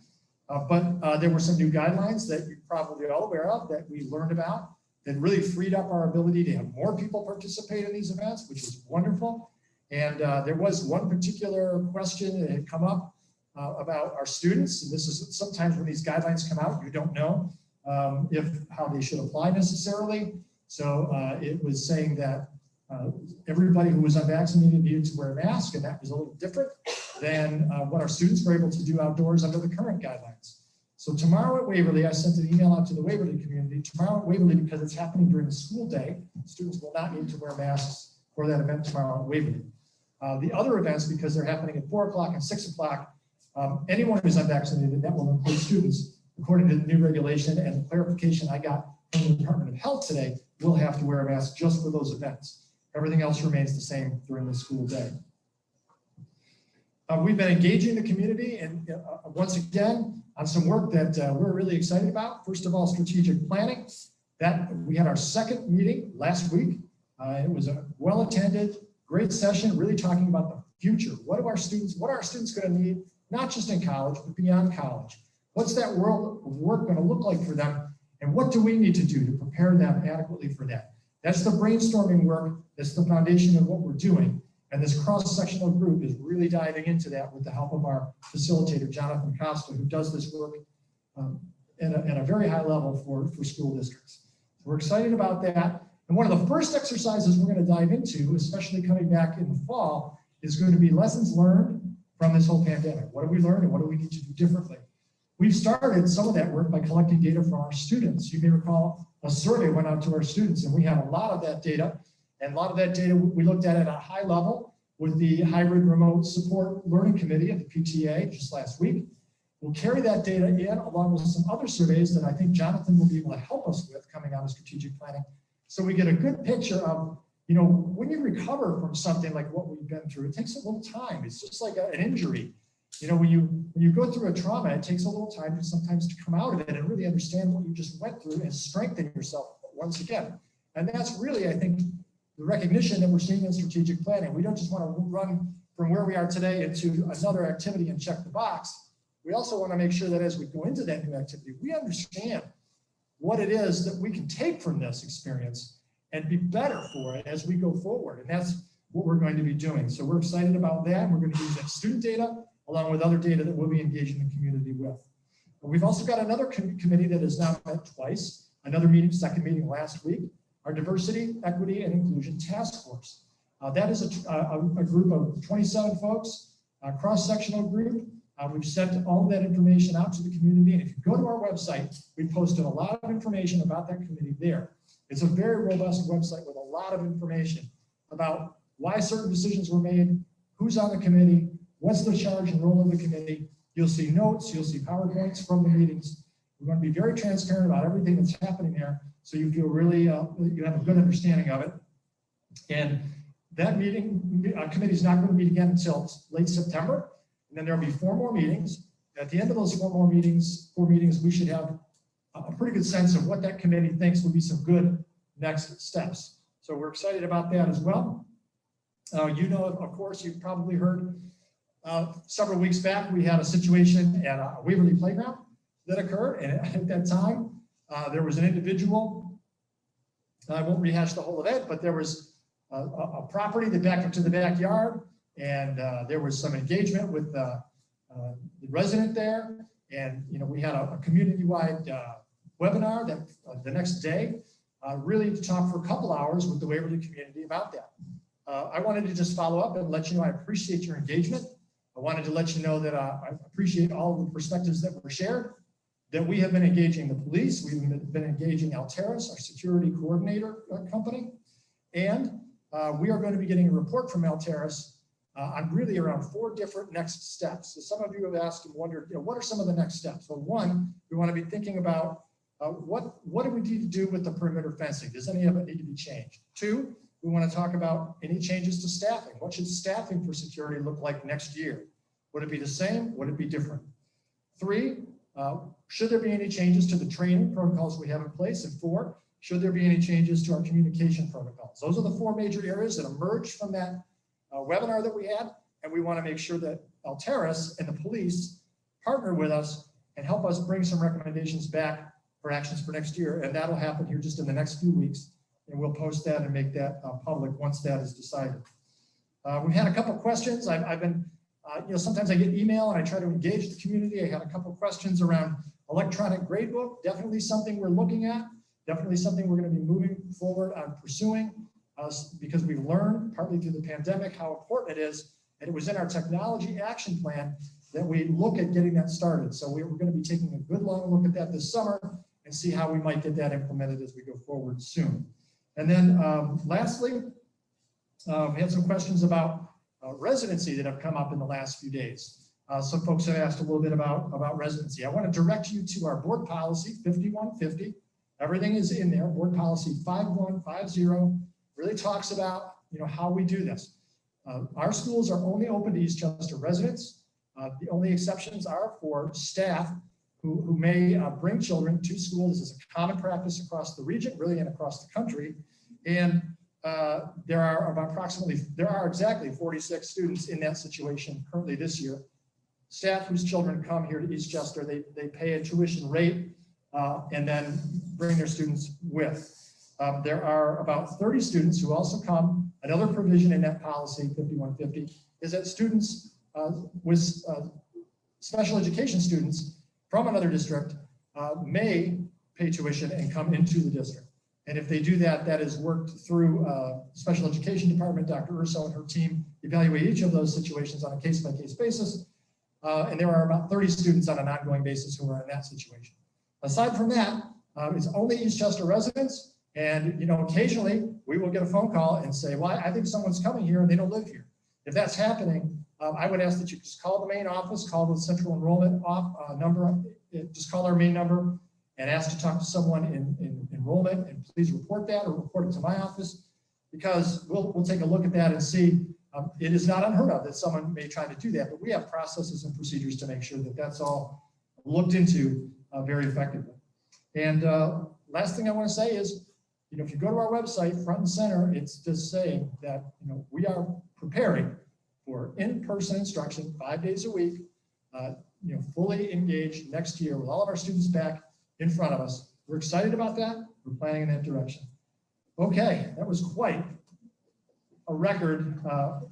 But there were some new guidelines that you're probably all aware of that we learned about that really freed up our ability to have more people participate in these events, which is wonderful. And there was one particular question that had come up about our students. And this is sometimes when these guidelines come out, you don't know how they should apply necessarily. So it was saying that everybody who was unvaccinated needed to wear a mask, and that was a little different than what our students were able to do outdoors under the current guidelines. So tomorrow at Waverly, I sent an email out to the Waverly community. Tomorrow at Waverly, because it's happening during the school day, students will not need to wear masks for that event tomorrow at Waverly. The other events, because they're happening at 4 o'clock and 6 o'clock, anyone who's unvaccinated, that will include students, according to the new regulation and the clarification I got from the Department of Health today, will have to wear a mask just for those events. Everything else remains the same during the school day. We've been engaging the community and once again on some work that we're really excited about. First of all, strategic planning. That we had our second meeting last week. It was a well-attended, great session, really talking about the future. What are our students going to need, not just in college, but beyond college? What's that world of work going to look like for them? And what do we need to do to prepare them adequately for that? That's the brainstorming work. That's the foundation of what we're doing. And this cross-sectional group is really diving into that with the help of our facilitator, Jonathan Costa, who does this work at a very high level for school districts. So we're excited about that. And one of the first exercises we're going to dive into, especially coming back in the fall, is going to be lessons learned from this whole pandemic. What have we learned and what do we need to do differently? We've started some of that work by collecting data from our students. You may recall a survey went out to our students, and we have a lot of that data. And a lot of that data we looked at a high level with the hybrid remote support learning committee of the PTA just last week. We'll carry that data in along with some other surveys that I think Jonathan will be able to help us with coming out of strategic planning. So we get a good picture of, you know, when you recover from something like what we've been through, it takes a little time. It's just like an injury. You know, when you go through a trauma, it takes a little time sometimes to come out of it and really understand what you just went through and strengthen yourself once again. And that's really, I think, the recognition that we're seeing in strategic planning. We don't just want to run from where we are today into another activity and check the box. We also want to make sure that as we go into that new activity, we understand what it is that we can take from this experience and be better for it as we go forward. And that's what we're going to be doing. So we're excited about that. We're going to use that student data along with other data that we'll be engaging the community with. But we've also got another committee that has now met twice, another meeting, second meeting last week, our Diversity, Equity, and Inclusion Task Force. That is a group of 27 folks, a cross-sectional group. We've sent all of that information out to the community. And if you go to our website, we posted a lot of information about that committee there. It's a very robust website with a lot of information about why certain decisions were made, who's on the committee, what's the charge and role of the committee. You'll see notes, you'll see PowerPoints from the meetings. We're going to be very transparent about everything that's happening there, so you feel really, you have a good understanding of it. And that meeting, committee is not going to meet again until late September. And then there'll be 4 more meetings. At the end of those 4 meetings, we should have a pretty good sense of what that committee thinks would be some good next steps. So we're excited about that as well. You know, of course, you've probably heard several weeks back, we had a situation at a Waverly Playground that occurred. And at that time, there was an individual, I won't rehash the whole event, but there was a property that backed into the backyard. And there was some engagement with the resident there. And, you know, we had a community-wide webinar that the next day, really to talk for a couple hours with the Waverly community about that. I wanted to just follow up and let you know I appreciate your engagement. I wanted to let you know that I appreciate all of the perspectives that were shared, that we have been engaging the police, we've been engaging Alteris, our security coordinator company, and we are going to be getting a report from Alteris on really around 4 different next steps. So some of you have asked and wondered, you know, what are some of the next steps? Well, one, we want to be thinking about what do we need to do with the perimeter fencing? Does any of it need to be changed? 2, we want to talk about any changes to staffing. What should staffing for security look like next year? Would it be the same? Would it be different? 3, should there be any changes to the training protocols we have in place? And 4, should there be any changes to our communication protocols? Those are the 4 major areas that emerged from that webinar that we had, and we want to make sure that Alteris and the police partner with us and help us bring some recommendations back for actions for next year, and that'll happen here just in the next few weeks, and we'll post that and make that public once that is decided. We've had a couple questions. I've been, you know, sometimes I get email and I try to engage the community. I had a couple questions around electronic gradebook, definitely something we're looking at, definitely something we're going to be moving forward on pursuing. Because we've learned, partly through the pandemic, how important it is, and it was in our technology action plan that we look at getting that started. So we're going to be taking a good long look at that this summer and see how we might get that implemented as we go forward soon. And then lastly, we had some questions about residency that have come up in the last few days. Some folks have asked a little bit about residency. I want to direct you to our board policy 5150. Everything is in there. Board policy 5150 really talks about, you know, how we do this. Our schools are only open to Eastchester residents. The only exceptions are for staff who may bring children to school. This is a common practice across the region, really, and across the country. And there are exactly 46 students in that situation currently this year. Staff whose children come here to Eastchester, they pay a tuition rate and then bring their students with. There are about 30 students who also come. Another provision in that policy 5150 is that students with special education students from another district may pay tuition and come into the district. And if they do that, that is worked through special education department. Dr. Urso and her team evaluate each of those situations on a case-by-case basis. And there are about 30 students on an ongoing basis who are in that situation. Aside from that, it's only Eastchester residents. And, you know, occasionally we will get a phone call and say, well, I think someone's coming here and they don't live here. If that's happening, I would ask that you just call the main office, call the central enrollment number, just call our main number and ask to talk to someone in enrollment, and please report that or report it to my office, because we'll take a look at that and see. It is not unheard of that someone may try to do that, but we have processes and procedures to make sure that that's all looked into very effectively. And last thing I want to say is, you know, if you go to our website, front and center, it's just saying that, you know, we are preparing for in-person instruction 5 days a week, you know, fully engaged next year with all of our students back in front of us. We're excited about that. We're planning in that direction. Okay, that was quite a record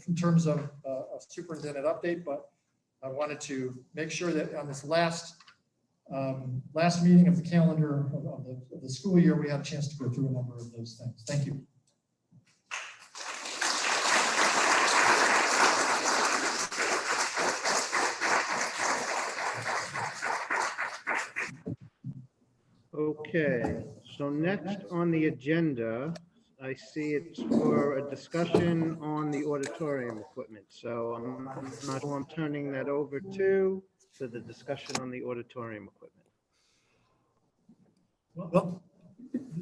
in terms of a superintendent update, but I wanted to make sure that on this last meeting of the calendar of the school year, we had a chance to go through a number of those things. Thank you. Okay, so next on the agenda, I see it's for a discussion on the auditorium equipment. So I'm not who I'm turning that over to for the discussion on the auditorium equipment. Well,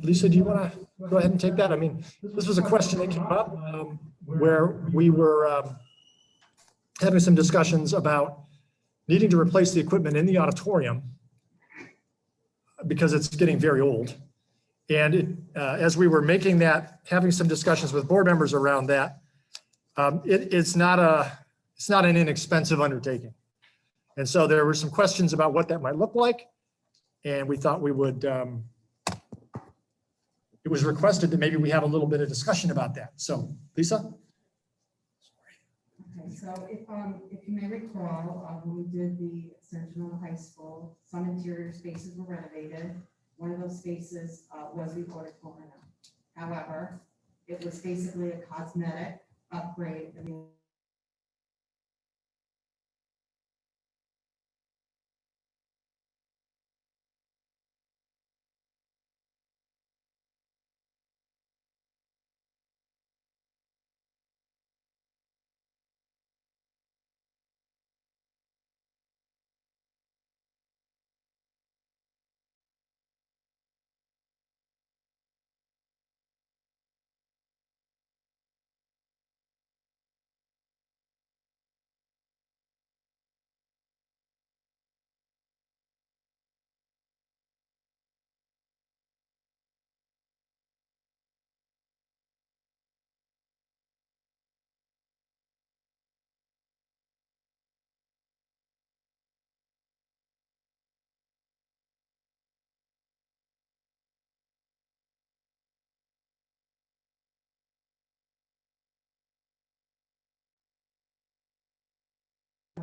Lisa, do you want to go ahead and take that? I mean, this was a question that came up where we were having some discussions about needing to replace the equipment in the auditorium because it's getting very old. And as we were making that, having some discussions with board members around that, it's not an inexpensive undertaking. And so there were some questions about what that might look like. And we thought we would, it was requested that maybe we have a little bit of discussion about that. So Lisa? Okay, so if you may recall, when we did the extension of the high school, some interior spaces were renovated. One of those spaces was the auditorium. However, it was basically a cosmetic upgrade. I mean,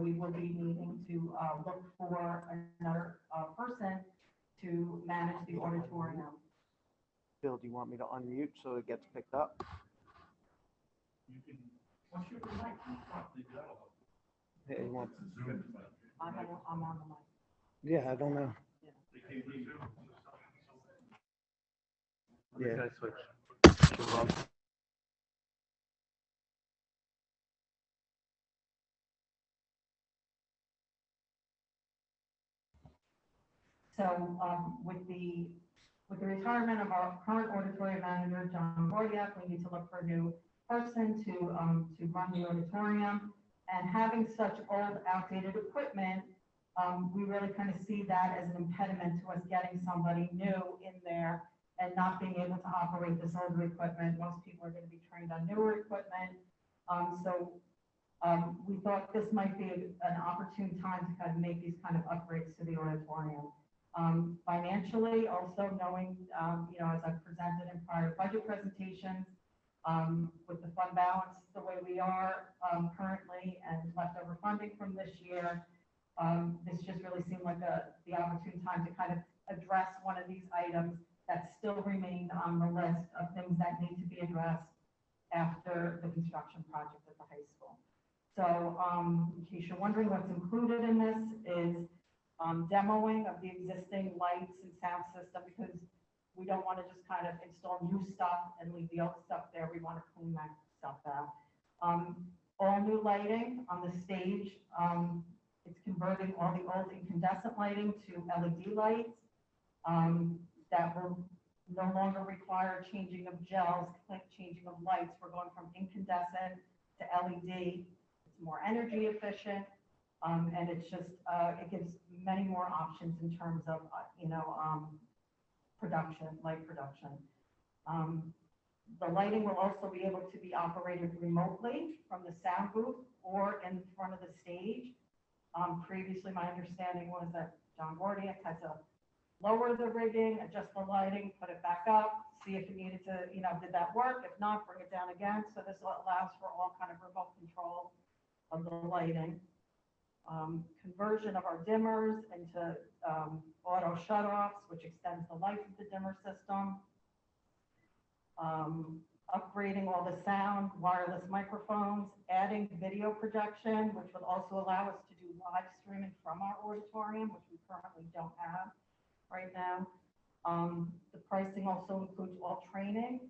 we will be needing to look for another person to manage the auditorium. Bill, do you want me to unmute so it gets picked up? Yeah, he wants. I'm on the mic. Yeah, I don't know. Yeah. So with the retirement of our current auditorium manager, John Gordiak, we need to look for a new person to run the auditorium. And having such old, outdated equipment, we really kind of see that as an impediment to us getting somebody new in there and not being able to operate this older equipment. Most people are going to be trained on newer equipment. We thought this might be an opportune time to kind of make these kind of upgrades to the auditorium. Financially, also knowing, you know, as I've presented in prior budget presentations, with the fund balance the way we are currently and leftover funding from this year, this just really seemed like the opportune time to kind of address one of these items that still remained on the list of things that need to be addressed after the construction project at the high school. So in case you're wondering what's included in this is demoing of the existing lights and sound system, because we don't want to just kind of install new stuff and leave the old stuff there. We want to clean that stuff out. All new lighting on the stage. It's converting all the old incandescent lighting to LED lights that will no longer require changing of gels, changing of lights. We're going from incandescent to LED. It's more energy efficient, and it's just it gives many more options in terms of light production. The lighting will also be able to be operated remotely from the sound booth or in front of the stage. Previously, my understanding was that John Gordiak had to lower the rigging, adjust the lighting, put it back up, see if it needed to, did that work? If not, bring it down again. So this allows for all kind of remote control of the lighting. Conversion of our dimmers into auto shutoffs, which extends the life of the dimmer system. Upgrading all the sound, wireless microphones, adding video projection, which will also allow us to do live streaming from our auditorium, which we currently don't have right now. The pricing also includes all training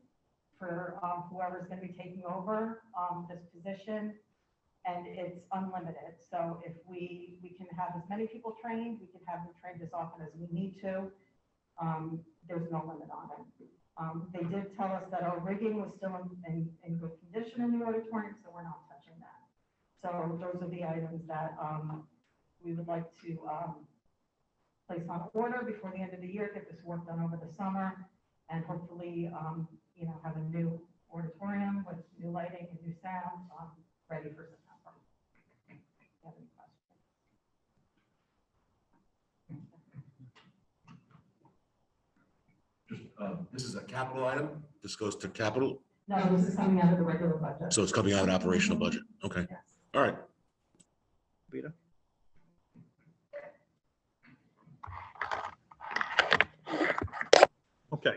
for whoever's going to be taking over this position, and it's unlimited. So if we can have as many people trained, we can have them trained as often as we need to. There's no limit on it. They did tell us that our rigging was still in good condition in the auditorium, so we're not touching that. So those are the items that we would like to place on order before the end of the year, get this work done over the summer, and hopefully, have a new auditorium with new lighting and new sound ready for September. If you have any questions? This is a capital item. This goes to capital. No, this is coming out of the regular budget. So it's coming out of an operational budget. Okay. Yes. All right. Rita? Okay,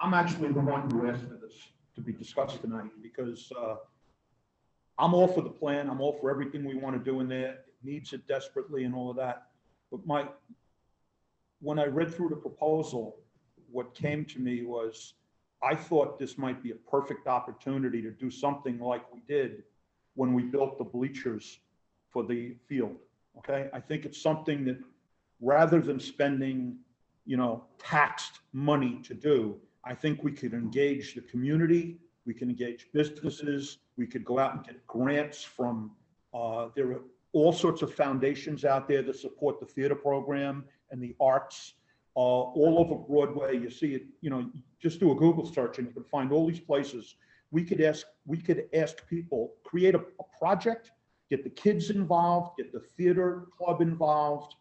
I'm actually the one who asked for this to be discussed tonight because I'm all for the plan. I'm all for everything we want to do in there. It needs it desperately and all of that. But when I read through the proposal, what came to me was I thought this might be a perfect opportunity to do something like we did when we built the bleachers for the field. Okay, I think it's something that rather than spending taxed money to do, I think we could engage the community, we can engage businesses, we could go out and get grants from, there are all sorts of foundations out there that support the theater program and the arts all over Broadway. You see it, just do a Google search and you can find all these places. We could ask people, create a project, get the kids involved, get the theater club involved,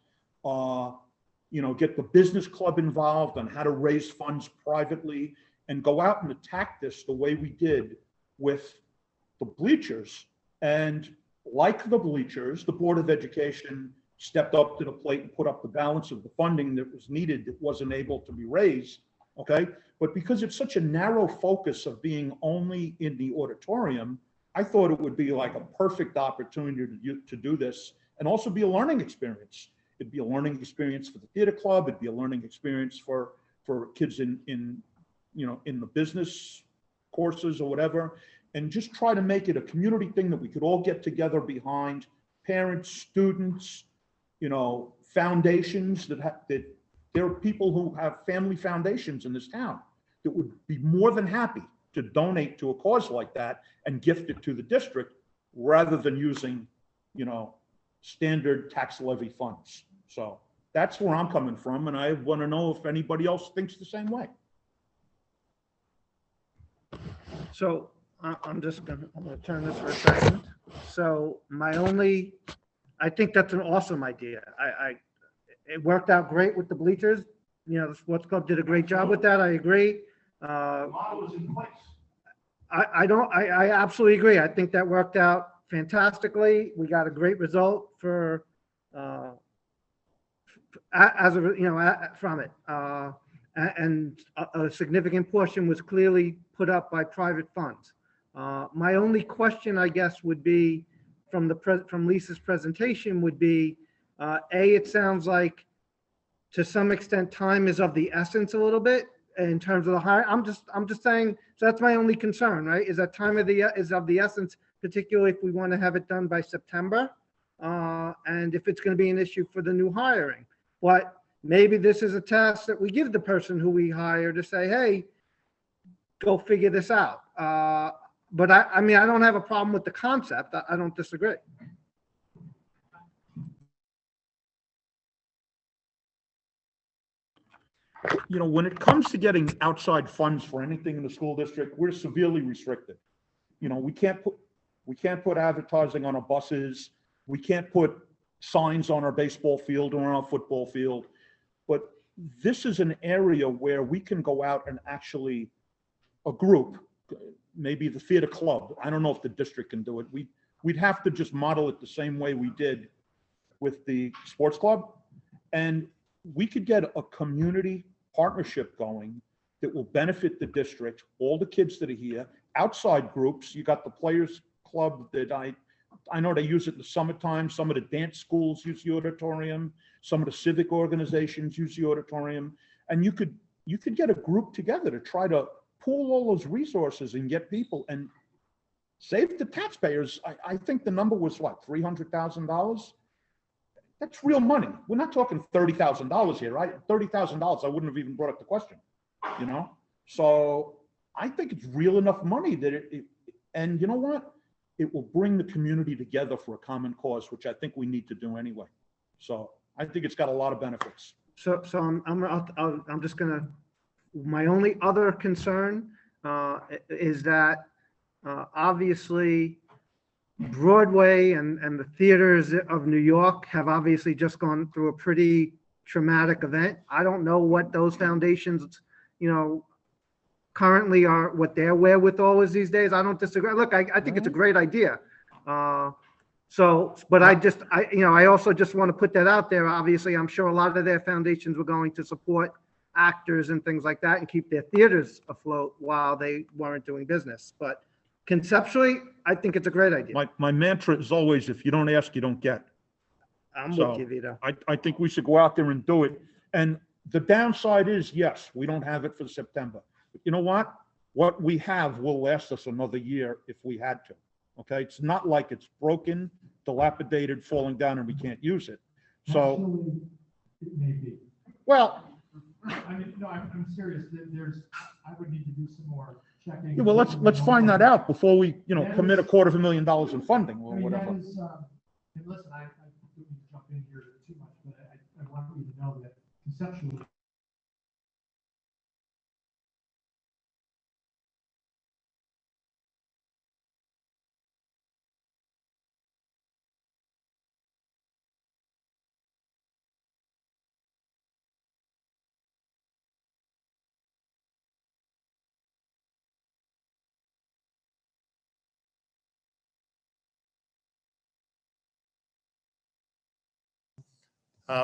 get the business club involved on how to raise funds privately, and go out and attack this the way we did with the bleachers. And like the bleachers, the Board of Education stepped up to the plate and put up the balance of the funding that was needed that wasn't able to be raised, okay? But because it's such a narrow focus of being only in the auditorium, I thought it would be like a perfect opportunity to do this and also be a learning experience. It'd be a learning experience for the theater club. It'd be a learning experience for kids in the business courses or whatever, and just try to make it a community thing that we could all get together behind, parents, students, foundations that there are people who have family foundations in this town that would be more than happy to donate to a cause like that and gift it to the district rather than using, standard tax levy funds. So that's where I'm coming from, and I want to know if anybody else thinks the same way. So I'm gonna turn this for a second. So I think that's an awesome idea. It worked out great with the bleachers. The sports club did a great job with that. I agree. The model is in place. I absolutely agree. I think that worked out fantastically. We got a great result from it. and a significant portion was clearly put up by private funds. My only question, I guess, would be from Lisa's presentation would be, it sounds like to some extent time is of the essence a little bit in terms of the hire. I'm just saying, so that's my only concern, right? Is that time is of the essence, particularly if we want to have it done by September, and if it's going to be an issue for the new hiring. But maybe this is a task that we give the person who we hire to say, hey, go figure this out. But I mean, I don't have a problem with the concept. I don't disagree. You know, when it comes to getting outside funds for anything in the school district, we're severely restricted. You know, we can't put advertising on our buses. We can't put signs on our baseball field or on our football field. But this is an area where we can go out and actually, a group, maybe the theater club, I don't know if the district can do it. We'd have to just model it the same way we did with the sports club. And we could get a community partnership going that will benefit the district, all the kids that are here, outside groups. You got the players club that I know they use it in the summertime. Some of the dance schools use the auditorium. Some of the civic organizations use the auditorium. And you could get a group together to try to pool all those resources and get people and save the taxpayers. I think the number was what, $300,000? That's real money. We're not talking $30,000 here, right? $30,000, I wouldn't have even brought up the question, you know? So I think it's real enough money that and you know what? It will bring the community together for a common cause, which I think we need to do anyway. So I think it's got a lot of benefits. So I'm just gonna, my only other concern is that obviously Broadway and the theaters of New York have obviously just gone through a pretty traumatic event. I don't know what those foundations, you know, currently are, what their wherewithal is these days. I don't disagree. Look, I think it's a great idea. But I also just want to put that out there. Obviously, I'm sure a lot of their foundations were going to support actors and things like that and keep their theaters afloat while they weren't doing business. But conceptually, I think it's a great idea. My mantra is always, if you don't ask, you don't get. I'm So with you, Vito. I think we should go out there and do it. And the downside is, yes, we don't have it for September. But you know what? What we have will last us another year if we had to. Okay, it's not like it's broken, dilapidated, falling down, and we can't use it. So, Actually, it may be. well, I mean, no, I'm serious. I would need to do some more checking. yeah, well, let's find that out before we, you know, commit $250,000 in funding or whatever. And listen, I don't need to jump in here too much, but I want you to know that conceptually,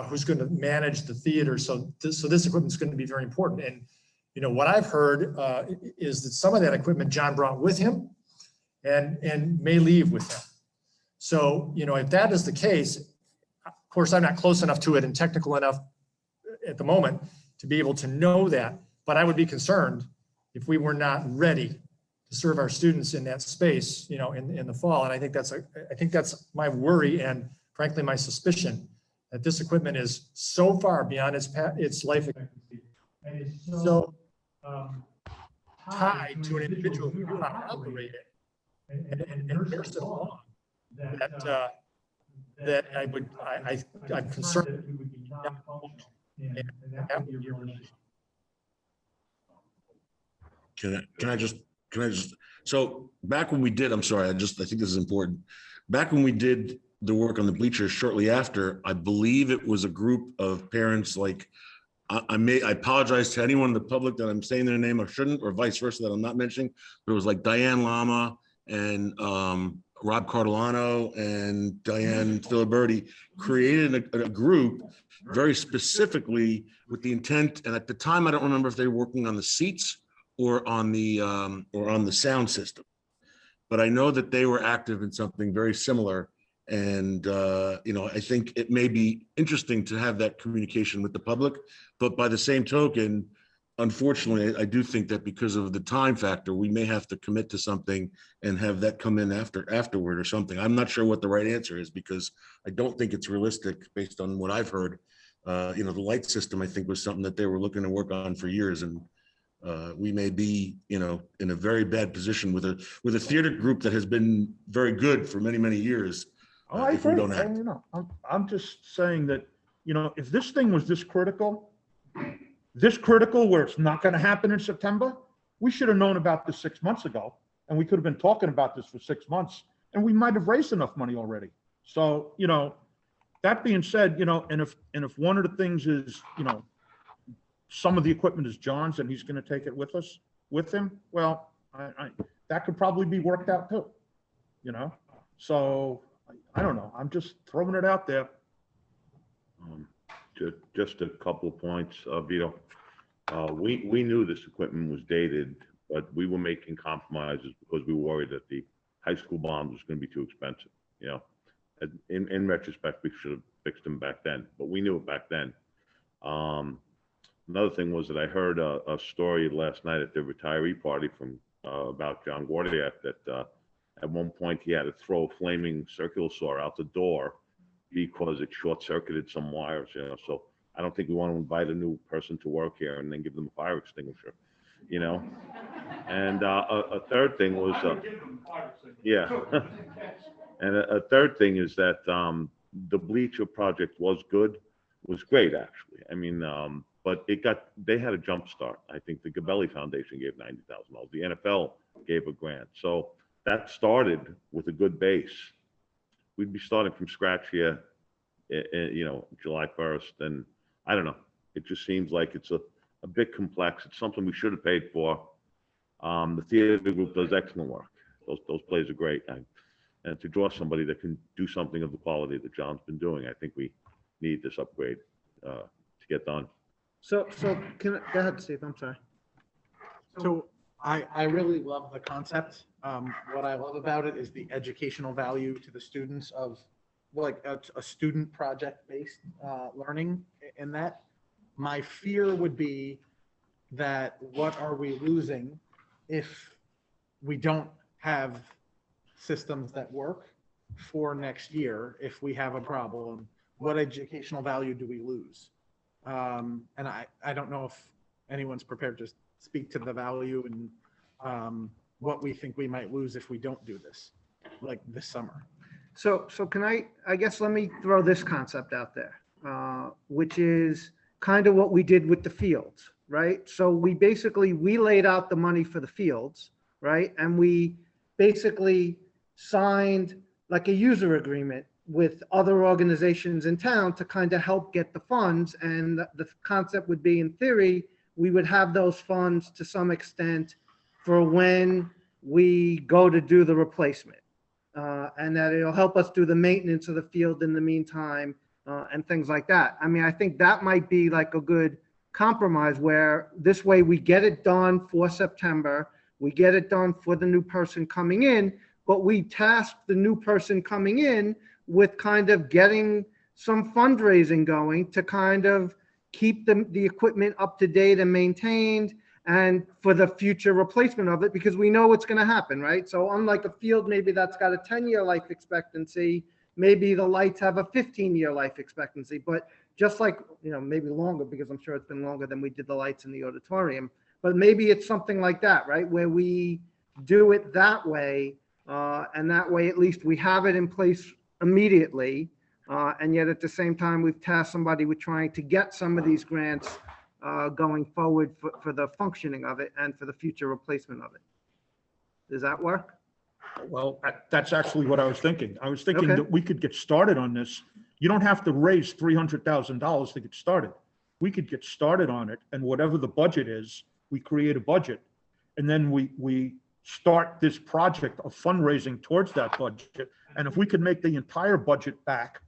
who's going to manage the theater. So this equipment is going to be very important. And, you know, what I've heard is that some of that equipment John brought with him and may leave with him. So, you know, if that is the case, of course, I'm not close enough to it and technical enough at the moment to be able to know that, but I would be concerned if we were not ready to serve our students in that space, you know, in the fall. And I think that's my worry and frankly, my suspicion that this equipment is so far beyond its life expectancy and is so tied to an individual who knew how to operate it and nurse it along that I'm concerned that we would be non-functional and that would be a real issue. Can I just, so back when we did, I'm sorry, I think this is important. Back when we did the work on the bleachers shortly after, I believe it was a group of parents, like, I apologize to anyone in the public that I'm saying their name or shouldn't, or vice versa that I'm not mentioning, but it was like Diane Lama and Rob Cardolano and Diane Filiberti created a group very specifically with the intent, and at the time, I don't remember if they were working on the seats or on the sound system. But I know that they were active in something very similar. And, I think it may be interesting to have that communication with the public, but by the same token, unfortunately, I do think that because of the time factor, we may have to commit to something and have that come in afterward or something. I'm not sure what the right answer is because I don't think it's realistic based on what I've heard. The light system, I think, was something that they were looking to work on for years, and we may be, in a very bad position with a theater group that has been very good for many, many years. Oh, I if we agree. don't act. I'm just saying that, if this thing was this critical where it's not going to happen in September, we should have known about this 6 months ago, and we could have been talking about this for 6 months, and we might have raised enough money already. So, that being said, and if one of the things is, some of the equipment is John's and he's going to take it with him, well, that could probably be worked out too, So I don't know. I'm just throwing it out there. Just a couple of points, Vito. We knew this equipment was dated, but we were making compromises because we were worried that the high school bond was going to be too expensive. In retrospect, we should have fixed them back then, but we knew it back then. Another thing was that I heard a story last night at the retiree party from about John Gordiak that at one point he had to throw a flaming circular saw out the door because it short-circuited some wires, so I don't think we want to invite a new person to work here and then give them a fire extinguisher, and a third thing was yeah and a third thing is that the bleacher project was great actually. I mean, but they had a jump start. I think the Gabelli Foundation gave $90,000. The NFL gave a grant, so that started with a good base. We'd be starting from scratch here, July 1st. And I don't know, it just seems like it's a bit complex. It's something we should have paid for. The theater group does excellent work. Those plays are great. And to draw somebody that can do something of the quality that John's been doing, I think we need this upgrade to get done. So go ahead, Steve, I'm sorry. So I really love the concept. What I love about it is the educational value to the students of like a student project-based learning in that. My fear would be that what are we losing if we don't have systems that work for next year? If we have a problem, what educational value do we lose? And I don't know if anyone's prepared to speak to the value and what we think we might lose if we don't do this, like this summer. So can I guess let me throw this concept out there, which is kind of what we did with the fields, right? So we laid out the money for the fields, right? And we basically signed like a user agreement with other organizations in town to kind of help get the funds. And the concept would be, in theory, we would have those funds to some extent for when we go to do the replacement. And that it'll help us do the maintenance of the field in the meantime, and things like that. I mean, I think that might be like a good compromise where this way we get it done for September, we get it done for the new person coming in, but we task the new person coming in with kind of getting some fundraising going to kind of keep the equipment up to date and maintained, and for the future replacement of it, because we know what's going to happen, right? So unlike a field, maybe that's got a 10-year life expectancy, maybe the lights have a 15-year life expectancy, but just like, maybe longer, because I'm sure it's been longer than we did the lights in the auditorium, but maybe it's something like that, right? Where we do it that way, and that way, at least we have it in place immediately. And yet at the same time, we've tasked somebody with trying to get some of these grants going forward for the functioning of it and for the future replacement of it. Does that work? Well, that's actually what I was thinking. I was thinking Okay. that we could get started on this. You don't have to raise $300,000 to get started. We could get started on it, and whatever the budget is, we create a budget, and then we start this project of fundraising towards that budget. And if we could make the entire budget back,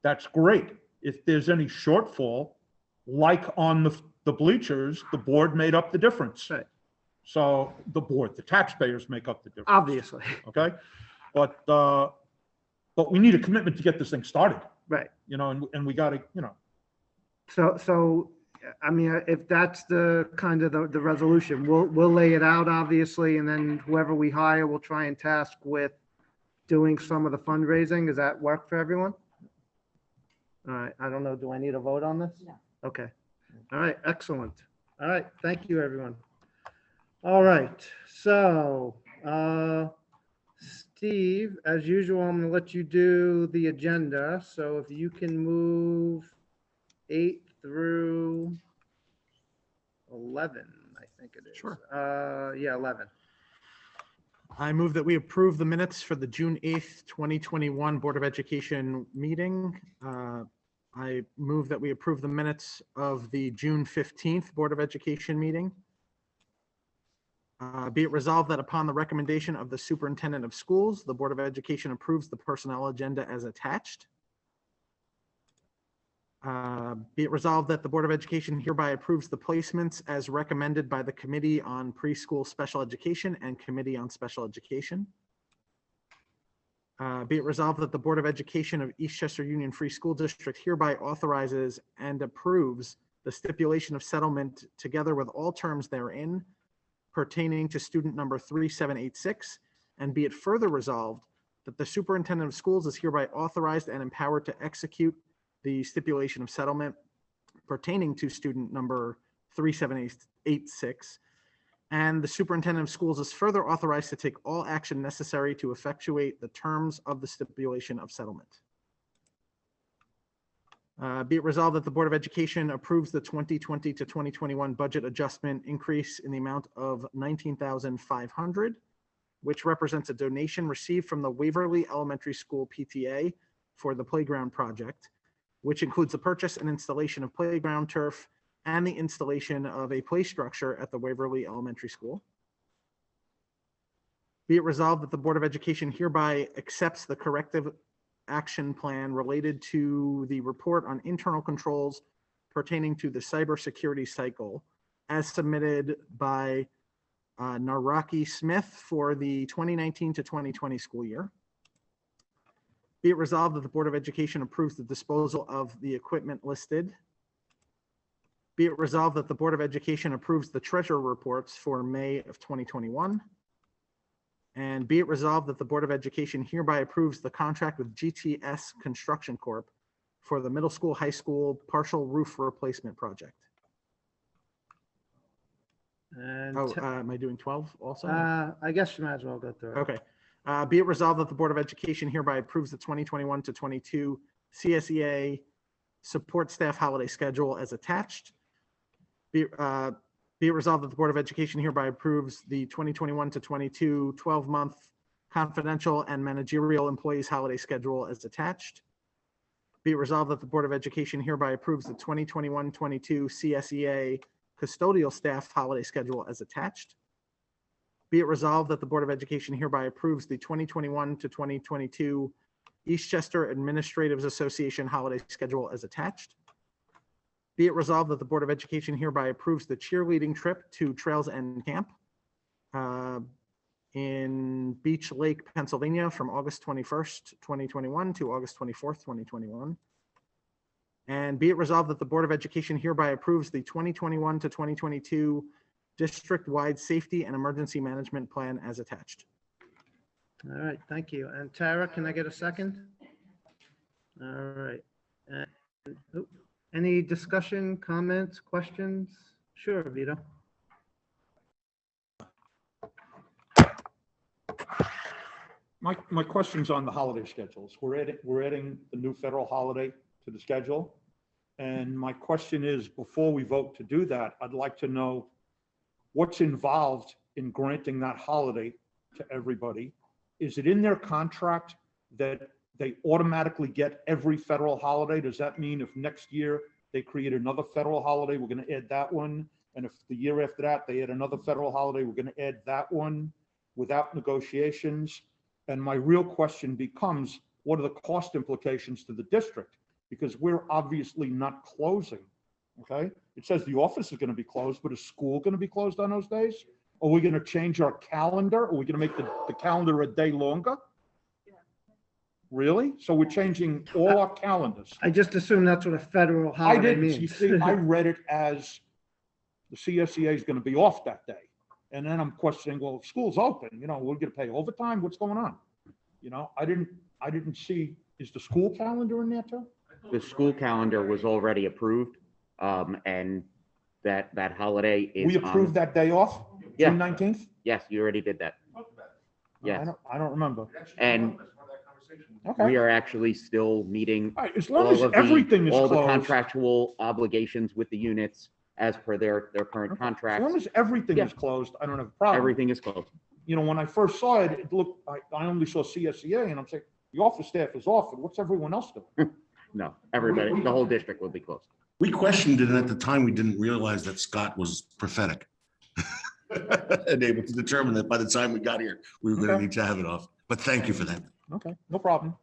that's great. if there's any shortfall, like on the bleachers, the board made up the difference. Right. So the board, the taxpayers make up the difference. Obviously. Okay? But we need a commitment to get this thing started, Right. you know, and we gotta, you know. So, I mean, if that's the kind of the resolution, we'll lay it out, obviously, and then whoever we hire will try and task with doing some of the fundraising. Does that work for everyone? All right, I don't know, do I need a vote on this? No. Okay, all right, excellent. All right, thank you, everyone. All right, so, Steve, as usual, I'm gonna let you do the agenda, so if you can move 8 through 11, I think it is. Sure. Yeah, 11. I move that we approve the minutes for the June 8th, 2021 Board of Education meeting. I move that we approve the minutes of the June 15th Board of Education meeting. Be it resolved that upon the recommendation of the Superintendent of Schools, the Board of Education approves the personnel agenda as attached. Be it resolved that the Board of Education hereby approves the placements as recommended by the Committee on Preschool Special Education and Committee on Special Education. Be it resolved that the Board of Education of Eastchester Union Free School District hereby authorizes and approves the stipulation of settlement together with all terms therein pertaining to student number 3786. And be it further resolved that the Superintendent of Schools is hereby authorized and empowered to execute the stipulation of settlement pertaining to student number 3786, and the Superintendent of Schools is further authorized to take all action necessary to effectuate the terms of the stipulation of settlement. Be it resolved that the Board of Education approves the 2020 to 2021 budget adjustment increase in the amount of $19,500, which represents a donation received from the Waverly Elementary School PTA for the playground project, which includes the purchase and installation of playground turf and the installation of a play structure at the Waverly Elementary School. Be it resolved that the Board of Education hereby accepts the corrective action plan related to the report on internal controls pertaining to the cybersecurity cycle as submitted by Naraki Smith for the 2019 to 2020 school year. Be it resolved that the Board of Education approves the disposal of the equipment listed. Be it resolved that the Board of Education approves the treasurer reports for May of 2021. And be it resolved that the Board of Education hereby approves the contract with GTS Construction Corp. For the middle school, high school partial roof replacement project. And Am I doing 12 also? I guess you might as well go through it. Okay. Be it resolved that the Board of Education hereby approves the 2021 to 22 CSEA support staff holiday schedule as attached. Be it resolved that the Board of Education hereby approves the 2021 to 22 12-month confidential and managerial employees holiday schedule as attached. Be it resolved that the Board of Education hereby approves the 2021-22 CSEA custodial staff holiday schedule as attached. Be it resolved that the Board of Education hereby approves the 2021 to 2022 Eastchester Administratives Association holiday schedule as attached. Be it resolved that the Board of Education hereby approves the cheerleading trip to Trails End Camp in Beach Lake, Pennsylvania from August 21st, 2021 to August 24th, 2021. And be it resolved that the Board of Education hereby approves the 2021 to 2022 district-wide safety and emergency management plan as attached. All right, thank you. And Tara, can I get a second? All right. And, any discussion, comments, questions? Sure, Vito. My question's on the holiday schedules. We're adding the new federal holiday to the schedule. And my question is, before we vote to do that, I'd like to know what's involved in granting that holiday to everybody. Is it in their contract that they automatically get every federal holiday? Does that mean if next year they create another federal holiday, we're going to add that one? And if the year after that they add another federal holiday, we're going to add that one without negotiations? And my real question becomes, what are the cost implications to the district? because we're obviously not closing, okay? It says the office is gonna be closed, but is school gonna be closed on those days? Are we gonna change our calendar? Are we gonna make the calendar a day longer? Really? So we're changing all our calendars? I just assume that's what a federal I holiday didn't, you means. see, I read it as the CSEA is gonna be off that day. And then I'm questioning, well, if school's open, we're gonna pay overtime, what's going on? I didn't see, is the school calendar in there too? The school calendar was already approved, and that holiday is. We approved that day off, Yeah. June 19th? Yes, you already did that. Yes, I don't remember. and Okay. we are actually still meeting All right, as long all as of everything is all the closed, contractual obligations with the units as per their current as long contracts. as everything Yeah. is closed, I don't have a problem. Everything is closed. When I first saw it, it looked, I only saw CSEA and I'm saying, the office staff is off, and what's everyone else doing? No, everybody, the whole district will be closed. We questioned it, and at the time, we didn't realize that Scott was prophetic. And able to determine that by the time we got here, we were gonna Okay. need to have it off. But thank you for that. Okay, no problem.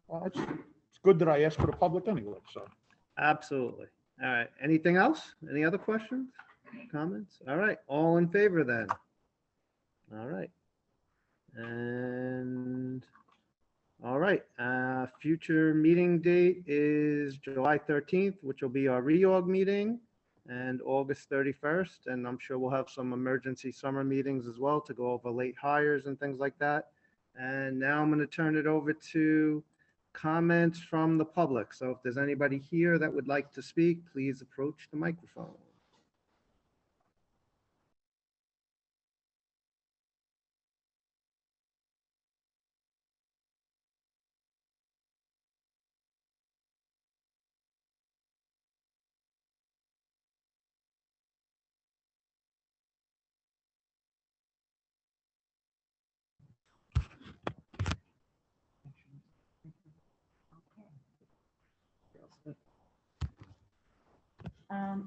Well, it's good that I asked for the public anyway, so. Absolutely. All right. Anything else? Any other questions, comments? All right. All in favor then? All right. And, all right, future meeting date is July 13th, which will be our reorg meeting, and August 31st. And I'm sure we'll have some emergency summer meetings as well to go over late hires and things like that. And now I'm going to turn it over to comments from the public. So if there's anybody here that would like to speak, please approach the microphone.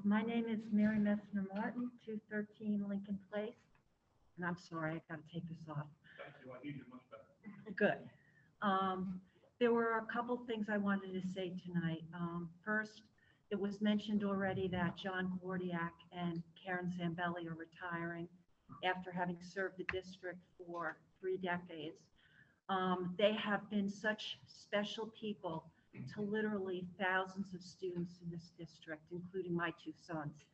My name is Mary Messner Martin, 213 Lincoln Place. And I'm sorry, I gotta take this off. Good. There were a couple things I wanted to say tonight. First, it was mentioned already that John Gordiak and Karen Zambelli are retiring after having served the district for 3 decades. They have been such special people to literally thousands of students in this district, including my 2 sons.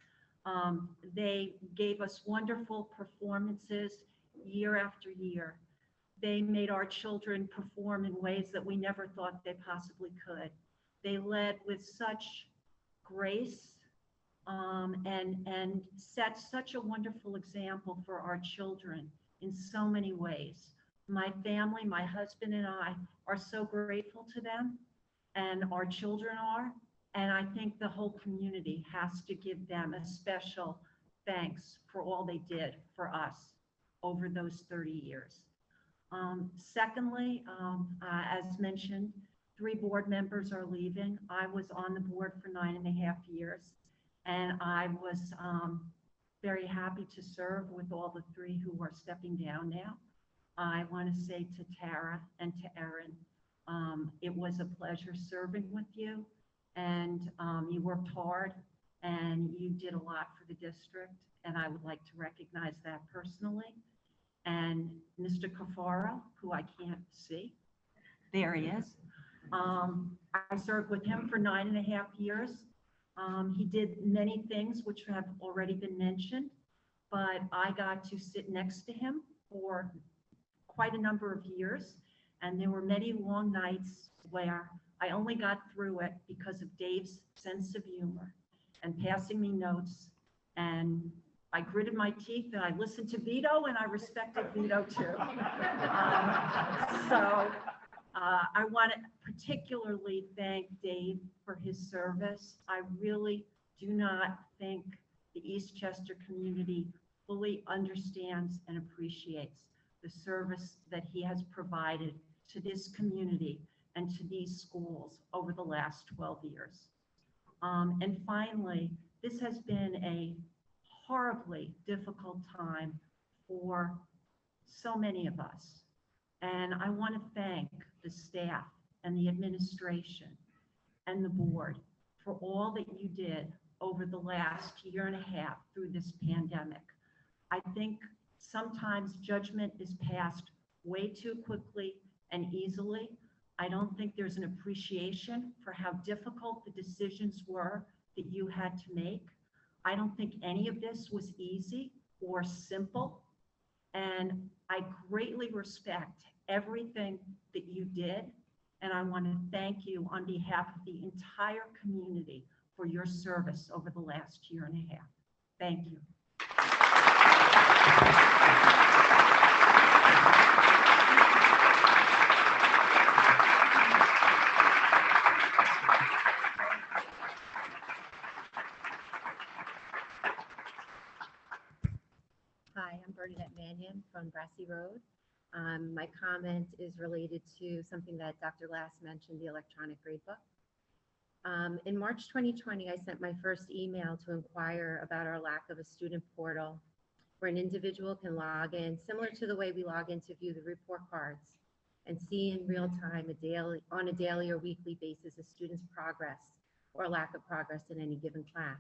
They gave us wonderful performances year after year. They made our children perform in ways that we never thought they possibly could. They led with such grace and set such a wonderful example for our children in so many ways. My family, my husband and I are so grateful to them, and our children are, and I think the whole community has to give them a special thanks for all they did for us over those 30 years. Secondly, as mentioned, 3 board members are leaving. I was on the board for 9.5 years, and I was very happy to serve with all the 3 who are stepping down now. I want to say to Tara and to Erin, it was a pleasure serving with you, and you worked hard and you did a lot for the district, and I would like to recognize that personally. And Mr. Cafaro, who I can't see, there he is. I served with him for 9.5 years. He did many things which have already been mentioned, but I got to sit next to him for quite a number of years. And there were many long nights where I only got through it because of Dave's sense of humor and passing me notes. And I gritted my teeth and I listened to Vito, and I respected Vito too. I want to particularly thank Dave for his service. I really do not think the Eastchester community fully understands and appreciates the service that he has provided to this community and to these schools over the last 12 years. And finally, this has been a horribly difficult time for so many of us. And I want to thank the staff and the administration and the board for all that you did over the last year and a half through this pandemic. I think sometimes judgment is passed way too quickly and easily. I don't think there's an appreciation for how difficult the decisions were that you had to make. I don't think any of this was easy or simple. And I greatly respect everything that you did. And I want to thank you on behalf of the entire community for your service over the last year and a half. Thank you. Hi, I'm Bernadette Mannion from Brassey Road. My comment is related to something that Dr. Glass mentioned, the electronic gradebook. In March 2020, I sent my first email to inquire about our lack of a student portal where an individual can log in, similar to the way we log in to view the report cards, and see in real time on a daily or weekly basis a student's progress or lack of progress in any given class.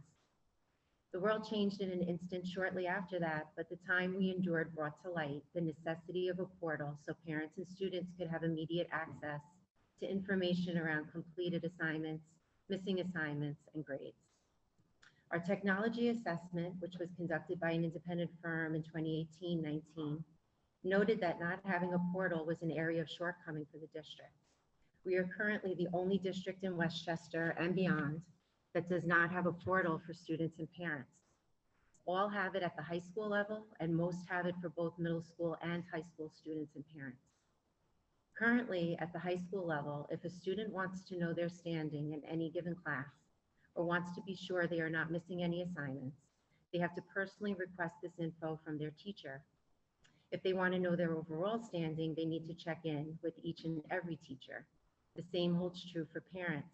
The world changed in an instant shortly after that, but the time we endured brought to light the necessity of a portal so parents and students could have immediate access to information around completed assignments, missing assignments, and grades. Our technology assessment, which was conducted by an independent firm in 2018-19, noted that not having a portal was an area of shortcoming for the district. We are currently the only district in Westchester and beyond that does not have a portal for students and parents. All have it at the high school level, and most have it for both middle school and high school students and parents. Currently, at the high school level, if a student wants to know their standing in any given class or wants to be sure they are not missing any assignments, they have to personally request this info from their teacher. If they want to know their overall standing, they need to check in with each and every teacher. The same holds true for parents.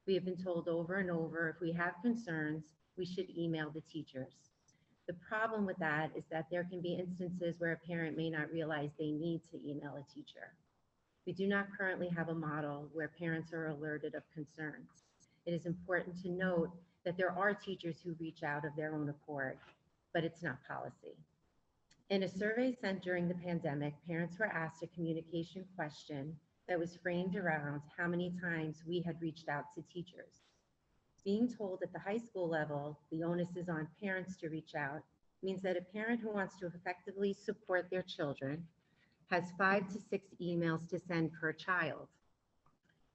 We have been told over and over, if we have concerns, we should email the teachers. The problem with that is that there can be instances where a parent may not realize they need to email a teacher. We do not currently have a model where parents are alerted of concerns. It is important to note that there are teachers who reach out of their own accord, but it's not policy. In a survey sent during the pandemic, parents were asked a communication question that was framed around how many times we had reached out to teachers. Being told at the high school level, the onus is on parents to reach out, means that a parent who wants to effectively support their children has 5 to 6 emails to send per child.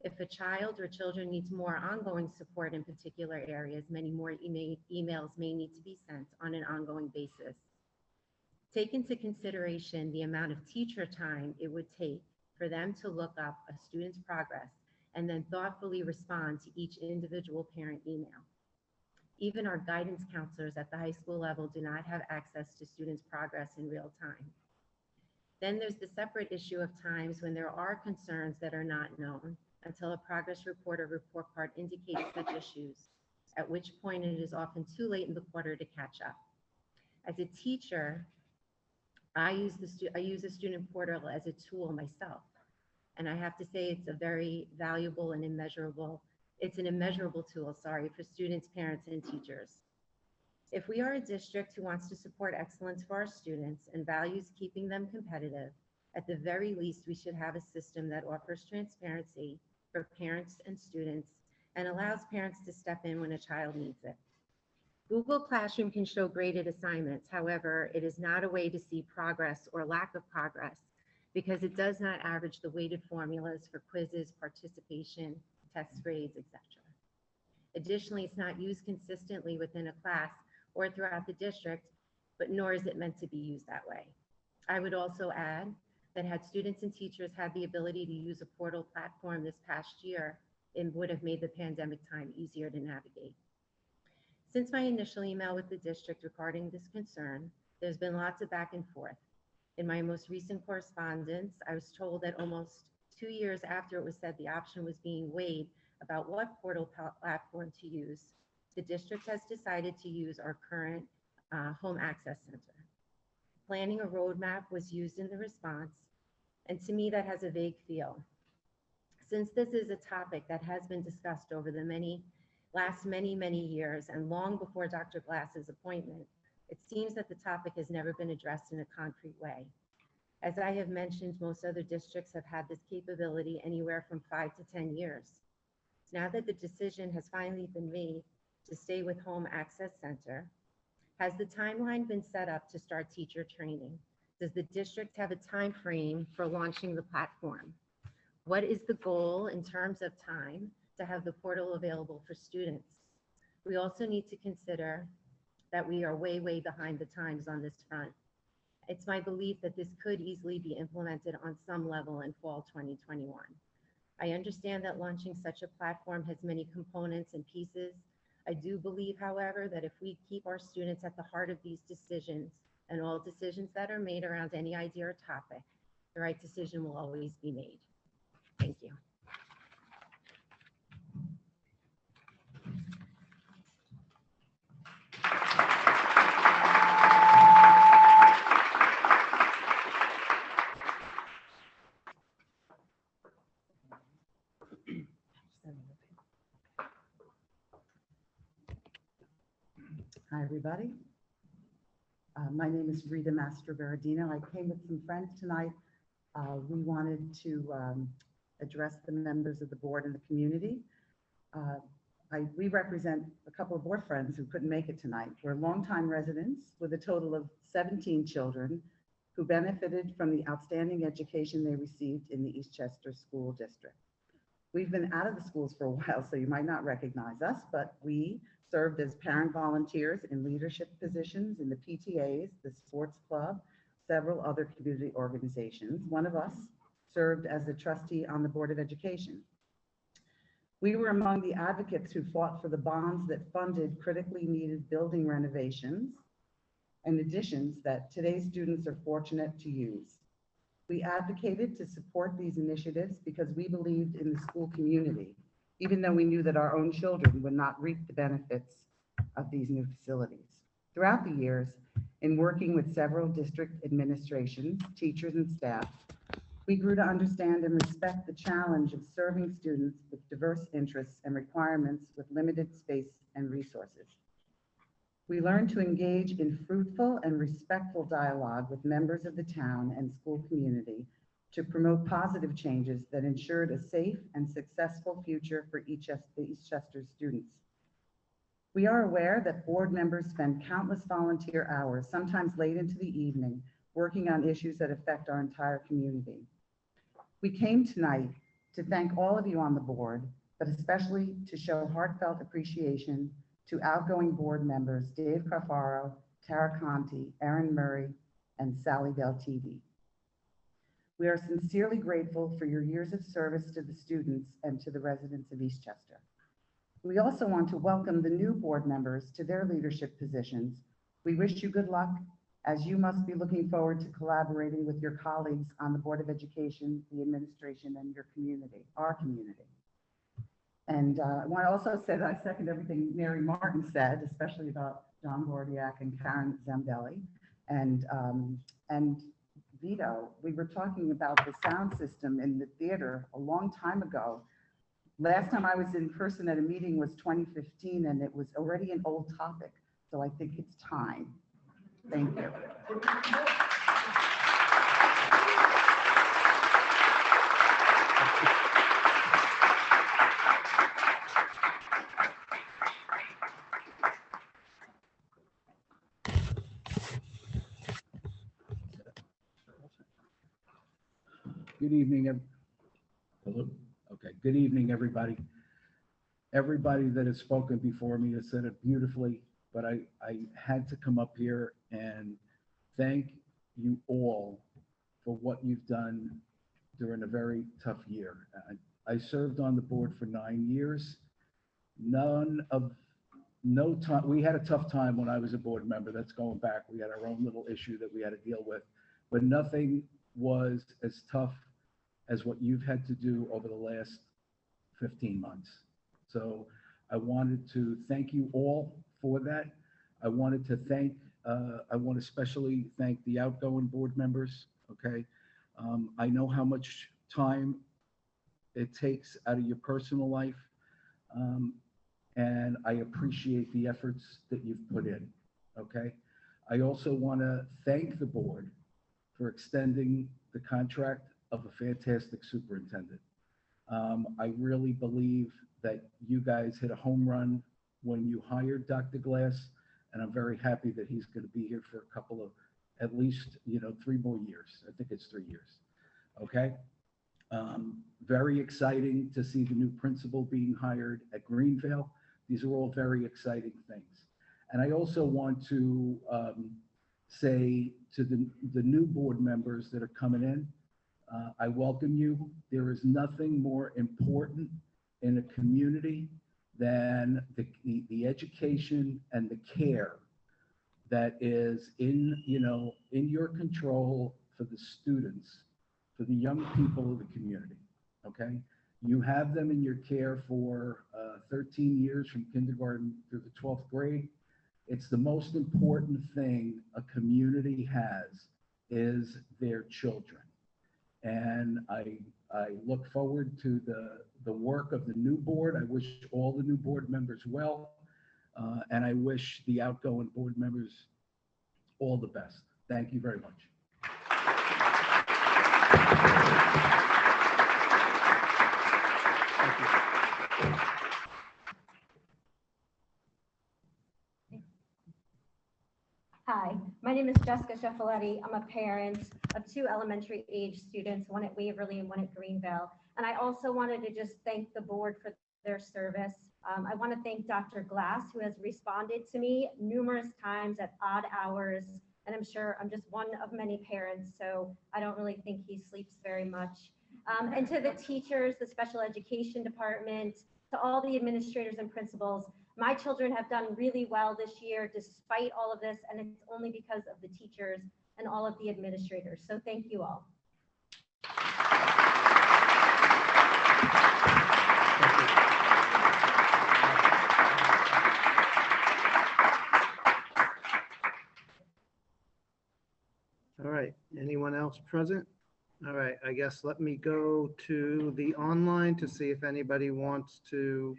If a child or children needs more ongoing support in particular areas, many more emails may need to be sent on an ongoing basis. Take into consideration the amount of teacher time it would take for them to look up a student's progress and then thoughtfully respond to each individual parent email. Even our guidance counselors at the high school level do not have access to students' progress in real time. Then there's the separate issue of times when there are concerns that are not known until a progress report or report card indicates such issues, at which point it is often too late in the quarter to catch up. As a teacher, I use the student portal as a tool myself. And I have to say it's a very valuable and immeasurable tool, for students, parents, and teachers. If we are a district who wants to support excellence for our students and values keeping them competitive, at the very least, we should have a system that offers transparency for parents and students and allows parents to step in when a child needs it. Google Classroom can show graded assignments. However, it is not a way to see progress or lack of progress because it does not average the weighted formulas for quizzes, participation, test grades, etc. Additionally, it's not used consistently within a class or throughout the district, but nor is it meant to be used that way. I would also add that had students and teachers had the ability to use a portal platform this past year, it would have made the pandemic time easier to navigate. Since my initial email with the district regarding this concern, there's been lots of back and forth. In my most recent correspondence, I was told that almost 2 years after it was said the option was being weighed about what portal platform to use, the district has decided to use our current home access center. Planning a roadmap was used in the response, and to me that has a vague feel. Since this is a topic that has been discussed over the last many years and long before Dr. Glass's appointment, it seems that the topic has never been addressed in a concrete way. As I have mentioned, most other districts have had this capability anywhere from 5 to 10 years. Now that the decision has finally been made to stay with Home Access Center, has the timeline been set up to start teacher training? Does the district have a time frame for launching the platform? What is the goal in terms of time to have the portal available for students? We also need to consider that we are way behind the times on this front. It's my belief that this could easily be implemented on some level in fall 2021. I understand that launching such a platform has many components and pieces. I do believe, however, that if we keep our students at the heart of these decisions and all decisions that are made around any idea or topic, the right decision will always be made. Thank you. Hi, everybody. My name is Rita Mastro-Veradino. I came with some friends tonight. We wanted to address the members of the board and the community. We represent a couple of board friends who couldn't make it tonight. We're longtime residents with a total of 17 children who benefited from the outstanding education they received in the Eastchester School District. We've been out of the schools for a while, so you might not recognize us, but we served as parent volunteers in leadership positions in the PTAs, the sports club, several other community organizations. One of us served as a trustee on the Board of Education. We were among the advocates who fought for the bonds that funded critically needed building renovations and additions that today's students are fortunate to use. We advocated to support these initiatives because we believed in the school community, even though we knew that our own children would not reap the benefits of these new facilities. Throughout the years, in working with several district administrations, teachers, and staff, we grew to understand and respect the challenge of serving students with diverse interests and requirements with limited space and resources. We learned to engage in fruitful and respectful dialogue with members of the town and school community to promote positive changes that ensured a safe and successful future for the Eastchester students. We are aware that board members spend countless volunteer hours, sometimes late into the evening, working on issues that affect our entire community. We came tonight to thank all of you on the board, but especially to show heartfelt appreciation to outgoing board members Dave Carfaro, Tara Conti, Erin Murray, and Sally Beltidi. We are sincerely grateful for your years of service to the students and to the residents of Eastchester. We also want to welcome the new board members to their leadership positions. We wish you good luck, as you must be looking forward to collaborating with your colleagues on the Board of Education, the administration, and your community, our community. And I want to also say that I second everything Mary Martin said, especially about John Gordiak and Karen Zambelli. And Vito, we were talking about the sound system in the theater a long time ago. Last time I was in person at a meeting was 2015, and it was already an old topic. So I think it's time. Thank you. Good evening. Hello. Okay. Good evening, everybody. Everybody that has spoken before me has said it beautifully, but I had to come up here and thank you all for what you've done during a very tough year. I served on the board for 9 years. No time, we had a tough time when I was a board member. That's going back. We had our own little issue that we had to deal with, but nothing was as tough as what you've had to do over the last 15 months. So I wanted to thank you all for that. I want to especially thank the outgoing board members, okay? I know how much time it takes out of your personal life. And I appreciate the efforts that you've put in, okay? I also want to thank the board for extending the contract of a fantastic superintendent. I really believe that you guys hit a home run when you hired Dr. Glass, and I'm very happy that he's going to be here for a couple of, at least, 3 more years. I think it's 3 years, okay? Very exciting to see the new principal being hired at Greenvale. These are all very exciting things. And I also want to say to the new board members that are coming in, I welcome you. There is nothing more important in a community than the education and the care that is in your control for the students, for the young people of the community, okay? You have them in your care for 13 years from kindergarten through the 12th grade. It's the most important thing a community has is their children. And I look forward to the work of the new board. I wish all the new board members well, and I wish the outgoing board members all the best. Thank you very much. Hi, my name is Jessica Schiaffoletti. I'm a parent of 2 elementary age students, one at Waverly and one at Greenville. And I also wanted to just thank the board for their service. I want to thank Dr. Glass, who has responded to me numerous times at odd hours. And I'm sure I'm just one of many parents, so I don't really think he sleeps very much. And to the teachers, the special education department, to all the administrators and principals, my children have done really well this year despite all of this, and it's only because of the teachers and all of the administrators. So thank you all. All right, anyone else present? All right, I guess let me go to the online to see if anybody wants to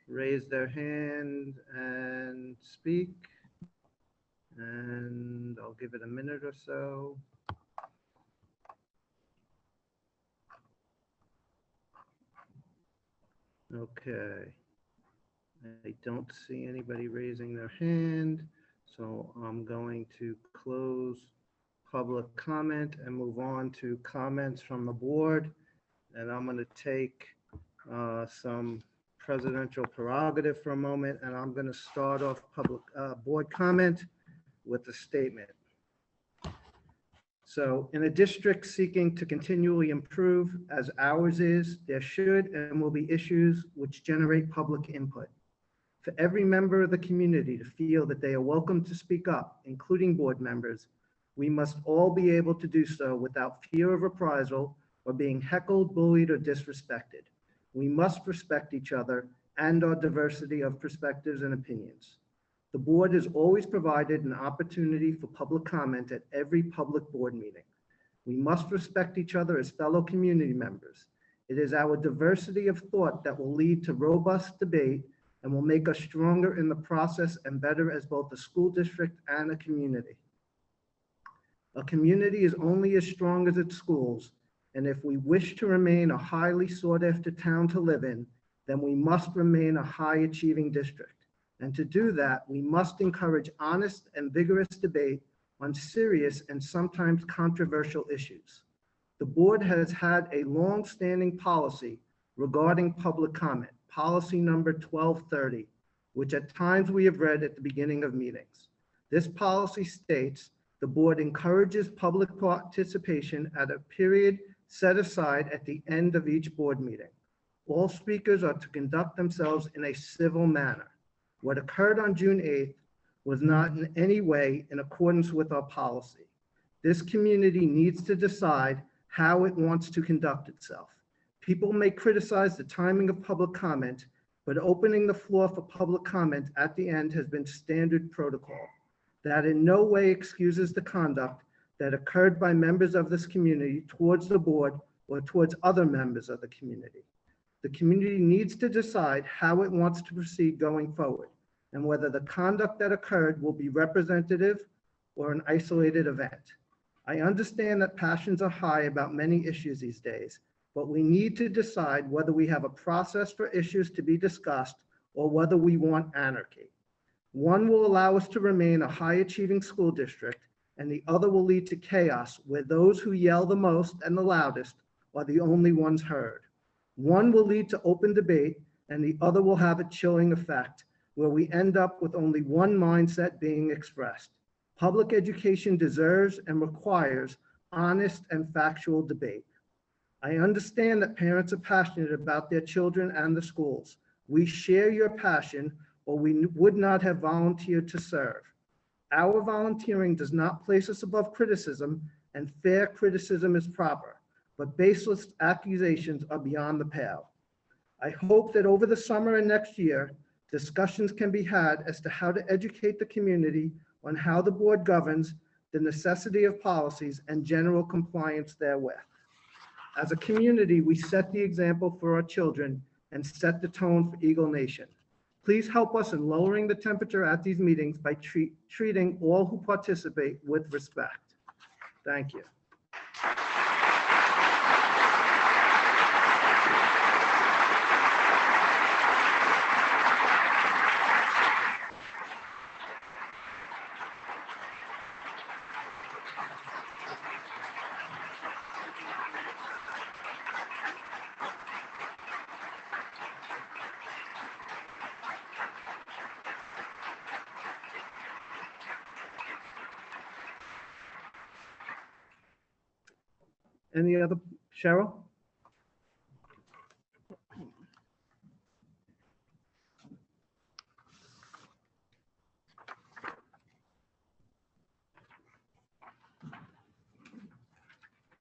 raise their hand and speak. And I'll give it a minute or so. Okay. I don't see anybody raising their hand, so I'm going to close public comment and move on to comments from the board. And I'm going to take some presidential prerogative for a moment, and I'm going to start off public board comment with a statement. So in a district seeking to continually improve, as ours is, there should and will be issues which generate public input. For every member of the community to feel that they are welcome to speak up, including board members, we must all be able to do so without fear of reprisal or being heckled, bullied, or disrespected. We must respect each other and our diversity of perspectives and opinions. The board has always provided an opportunity for public comment at every public board meeting. We must respect each other as fellow community members. It is our diversity of thought that will lead to robust debate and will make us stronger in the process and better as both a school district and a community. A community is only as strong as its schools, and if we wish to remain a highly sought-after town to live in, then we must remain a high-achieving district. And to do that, we must encourage honest and vigorous debate on serious and sometimes controversial issues. The board has had a long-standing policy regarding public comment, policy number 1230, which at times we have read at the beginning of meetings. This policy states the board encourages public participation at a period set aside at the end of each board meeting. All speakers are to conduct themselves in a civil manner. What occurred on June 8th was not in any way in accordance with our policy. This community needs to decide how it wants to conduct itself. People may criticize the timing of public comment, but opening the floor for public comment at the end has been standard protocol. That in no way excuses the conduct that occurred by members of this community towards the board or towards other members of the community. The community needs to decide how it wants to proceed going forward and whether the conduct that occurred will be representative or an isolated event. I understand that passions are high about many issues these days, but we need to decide whether we have a process for issues to be discussed or whether we want anarchy. One will allow us to remain a high-achieving school district, and the other will lead to chaos where those who yell the most and the loudest are the only ones heard. One will lead to open debate, and the other will have a chilling effect, where we end up with only one mindset being expressed. Public education deserves and requires honest and factual debate. I understand that parents are passionate about their children and the schools. We share your passion, or we would not have volunteered to serve. Our volunteering does not place us above criticism, and fair criticism is proper, but baseless accusations are beyond the pale. I hope that over the summer and next year, discussions can be had as to how to educate the community on how the board governs, the necessity of policies, and general compliance therewith. As a community, we set the example for our children and set the tone for Eagle Nation. Please help us in lowering the temperature at these meetings by treating all who participate with respect. Thank you. Any other, Cheryl?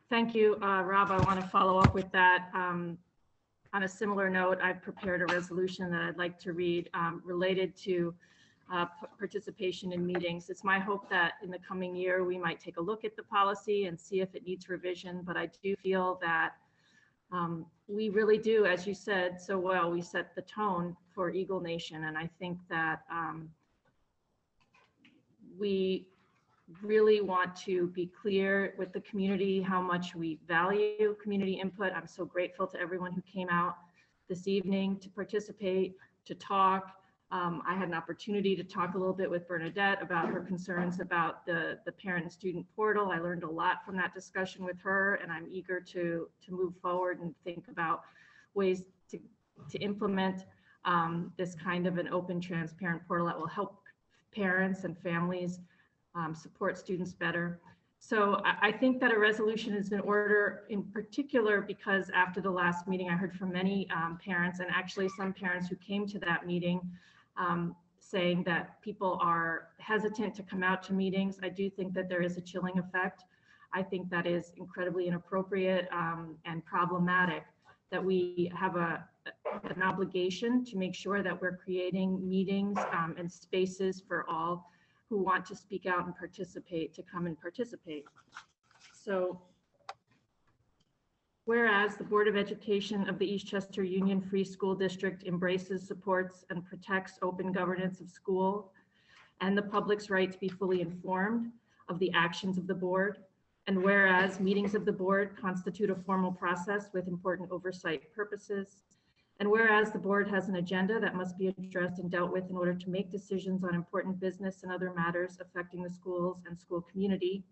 Thank you, Rob. I want to follow up with that. On a similar note, I've prepared a resolution that I'd like to read related to participation in meetings. It's my hope that in the coming year, we might take a look at the policy and see if it needs revision, but I do feel that we really do, as you said so well, we set the tone for Eagle Nation. And I think that we really want to be clear with the community how much we value community input. I'm so grateful to everyone who came out this evening to participate, to talk. I had an opportunity to talk a little bit with Bernadette about her concerns about the parent and student portal. I learned a lot from that discussion with her, and I'm eager to move forward and think about ways to implement this kind of an open, transparent portal that will help parents and families support students better. So I think that a resolution is in order, in particular because after the last meeting, I heard from many parents, and actually some parents who came to that meeting saying that people are hesitant to come out to meetings. I do think that there is a chilling effect. I think that is incredibly inappropriate and problematic, that we have an obligation to make sure that we're creating meetings and spaces for all who want to speak out and participate to come and participate. So whereas the Board of Education of the Eastchester Union Free School District embraces, supports, and protects open governance of school and the public's right to be fully informed of the actions of the board. And whereas meetings of the board constitute a formal process with important oversight purposes. And whereas the board has an agenda that must be addressed and dealt with in order to make decisions on important business and other matters affecting the schools and school community.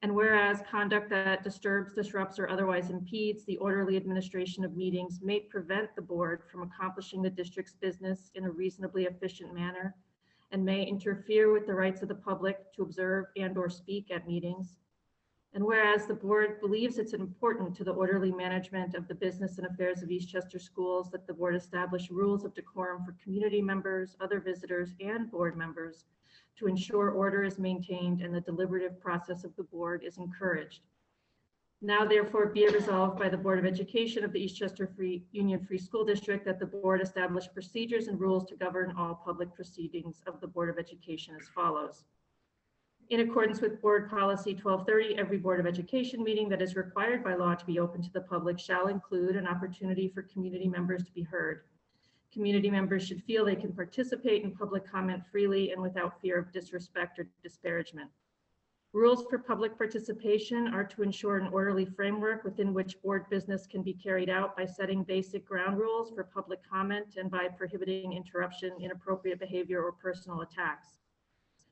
And whereas conduct that disturbs, disrupts, or otherwise impedes the orderly administration of meetings may prevent the board from accomplishing the district's business in a reasonably efficient manner and may interfere with the rights of the public to observe and/or speak at meetings. And whereas the board believes it's important to the orderly management of the business and affairs of Eastchester schools that the board establish rules of decorum for community members, other visitors, and board members to ensure order is maintained and the deliberative process of the board is encouraged. Now therefore be it resolved by the Board of Education of the Eastchester Union Free School District that the board establish procedures and rules to govern all public proceedings of the Board of Education as follows. In accordance with Board Policy 1230, every Board of Education meeting that is required by law to be open to the public shall include an opportunity for community members to be heard. Community members should feel they can participate in public comment freely and without fear of disrespect or disparagement. Rules for public participation are to ensure an orderly framework within which board business can be carried out by setting basic ground rules for public comment and by prohibiting interruption, inappropriate behavior, or personal attacks.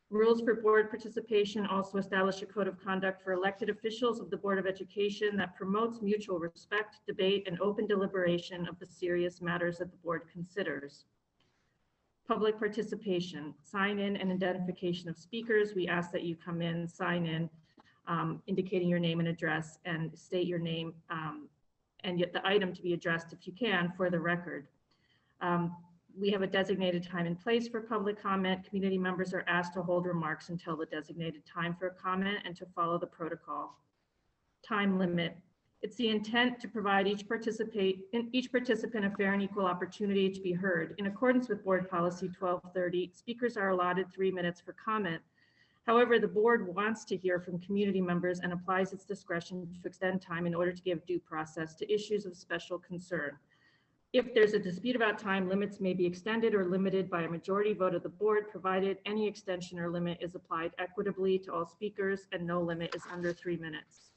Rules for board participation also establish a code of conduct for elected officials of the Board of Education that promotes mutual respect, debate, and open deliberation of the serious matters that the board considers. Public participation, sign in and identification of speakers. We ask that you come in, sign in, indicating your name and address, and state your name and yet the item to be addressed if you can for the record. We have a designated time and place for public comment. Community members are asked to hold remarks until the designated time for a comment and to follow the protocol. Time limit. It's the intent to provide each participant a fair and equal opportunity to be heard. In accordance with Board Policy 1230, speakers are allotted 3 minutes for comment. However, the board wants to hear from community members and applies its discretion to extend time in order to give due process to issues of special concern. If there's a dispute about time, limits may be extended or limited by a majority vote of the board, provided any extension or limit is applied equitably to all speakers and no limit is under 3 minutes.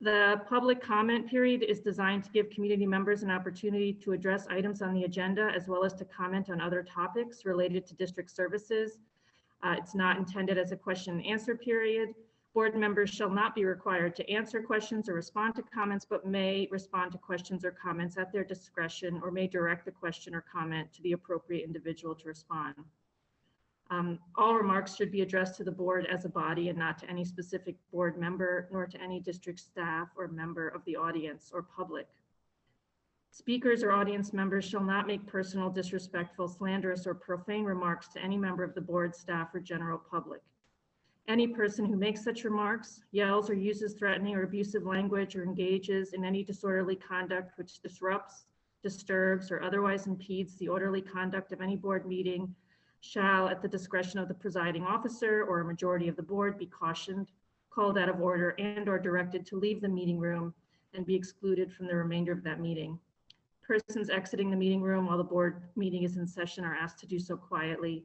The public comment period is designed to give community members an opportunity to address items on the agenda as well as to comment on other topics related to district services. It's not intended as a question and answer period. Board members shall not be required to answer questions or respond to comments, but may respond to questions or comments at their discretion or may direct the question or comment to the appropriate individual to respond. All remarks should be addressed to the board as a body and not to any specific board member, nor to any district staff or member of the audience or public. Speakers or audience members shall not make personal, disrespectful, slanderous, or profane remarks to any member of the board, staff, or general public. Any person who makes such remarks, yells, or uses threatening or abusive language or engages in any disorderly conduct which disrupts, disturbs, or otherwise impedes the orderly conduct of any board meeting shall, at the discretion of the presiding officer or a majority of the board, be cautioned, called out of order, and or directed to leave the meeting room and be excluded from the remainder of that meeting. Persons exiting the meeting room while the board meeting is in session are asked to do so quietly.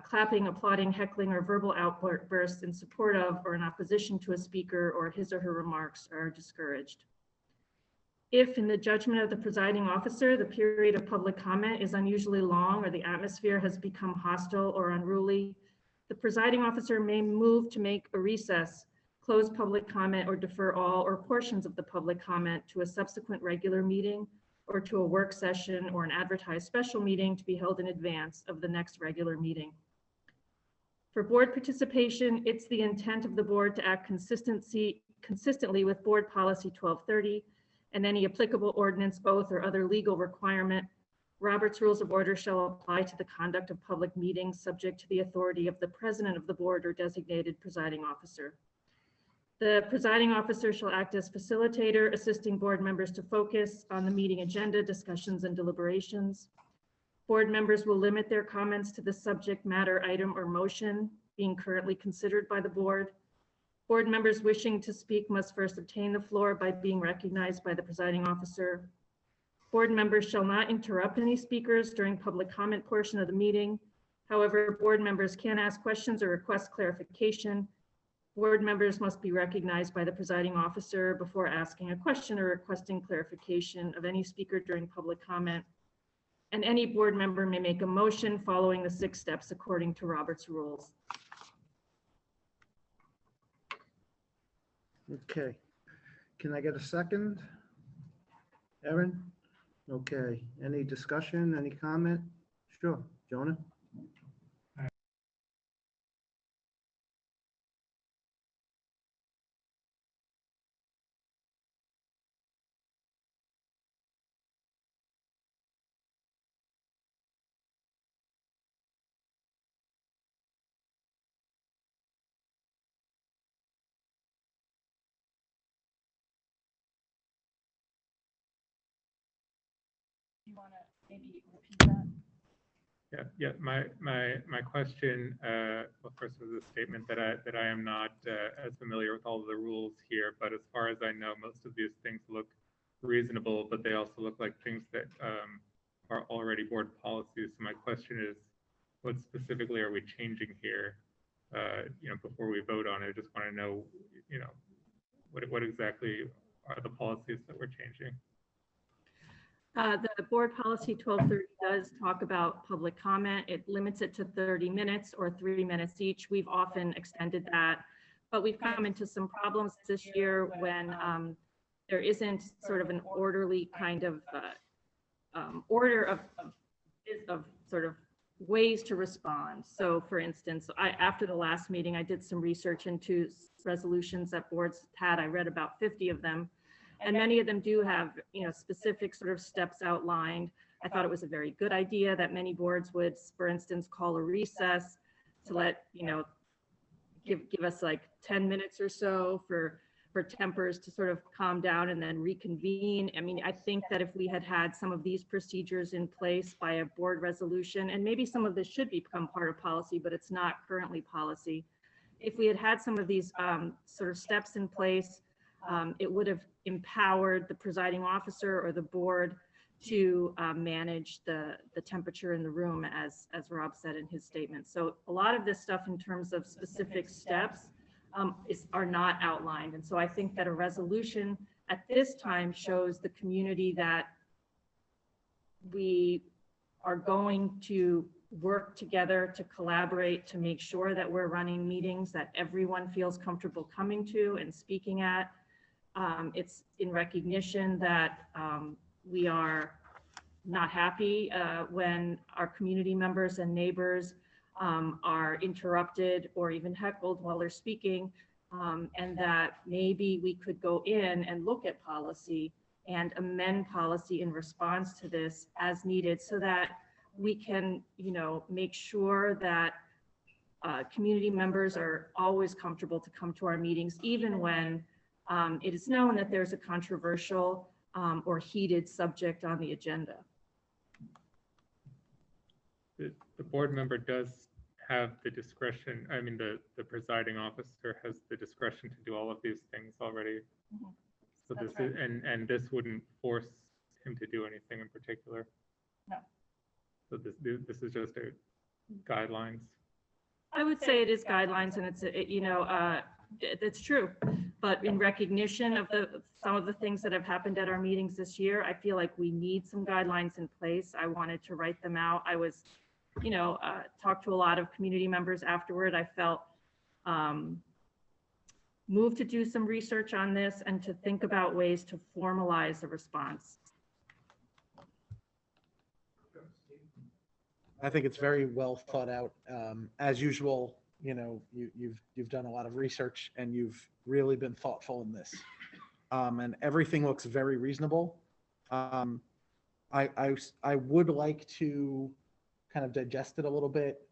Clapping, applauding, heckling, or verbal outbursts in support of or in opposition to a speaker or his or her remarks are discouraged. If, in the judgment of the presiding officer, the period of public comment is unusually long or the atmosphere has become hostile or unruly, the presiding officer may move to make a recess, close public comment, or defer all or portions of the public comment to a subsequent regular meeting or to a work session or an advertised special meeting to be held in advance of the next regular meeting. For board participation, it's the intent of the board to act consistently with Board Policy 1230 and any applicable ordinance, oath, or other legal requirement. Robert's Rules of Order shall apply to the conduct of public meetings subject to the authority of the president of the board or designated presiding officer. The presiding officer shall act as facilitator, assisting board members to focus on the meeting agenda, discussions, and deliberations. Board members will limit their comments to the subject matter, item, or motion being currently considered by the board. Board members wishing to speak must first obtain the floor by being recognized by the presiding officer. Board members shall not interrupt any speakers during public comment portion of the meeting. However, board members can ask questions or request clarification. Board members must be recognized by the presiding officer before asking a question or requesting clarification of any speaker during public comment. And any board member may make a motion following the 6 steps according to Robert's rules. Okay. Can I get a second? Erin? Okay. Any discussion, any comment? Sure. Jonah? You want to maybe repeat that? Yeah. My question, well, first was a statement that I am not as familiar with all of the rules here, but as far as I know, most of these things look reasonable, but they also look like things that are already board policies. So my question is, what specifically are we changing here? Before we vote on it, I just want to know, what exactly are the policies that we're changing? The board policy 1230 does talk about public comment. It limits it to 30 minutes or 3 minutes each. We've often extended that, but we've come into some problems this year when there isn't sort of an orderly kind of order of sort of ways to respond. So for instance, after the last meeting, I did some research into resolutions that boards had. I read about 50 of them. And many of them do have, specific sort of steps outlined. I thought it was a very good idea that many boards would, for instance, call a recess to let, give us like 10 minutes or so for tempers to sort of calm down and then reconvene. I mean, I think that if we had some of these procedures in place by a board resolution, and maybe some of this should become part of policy, but it's not currently policy. If we had some of these sort of steps in place, it would have empowered the presiding officer or the board to manage the temperature in the room, as Rob said in his statement. So a lot of this stuff in terms of specific steps are not outlined. And so I think that a resolution at this time shows the community that we are going to work together to collaborate to make sure that we're running meetings that everyone feels comfortable coming to and speaking at. It's in recognition that we are not happy when our community members and neighbors are interrupted or even heckled while they're speaking, and that maybe we could go in and look at policy and amend policy in response to this as needed, so that we can, make sure that community members are always comfortable to come to our meetings, even when it is known that there's a controversial or heated subject on the agenda. The board member does have the discretion. I mean, the presiding officer has the discretion to do all of these things already. Mm-hmm. So this is, and this wouldn't force him to do anything in particular. No. So this is just a guidelines. I would say it is guidelines, and it's true. But in recognition of some of the things that have happened at our meetings this year, I feel like we need some guidelines in place. I wanted to write them out. I was, talked to a lot of community members afterward. I felt moved to do some research on this and to think about ways to formalize a response. I think it's very well thought out. As usual, you've done a lot of research and you've really been thoughtful in this. And everything looks very reasonable. I would like to kind of digest it a little bit.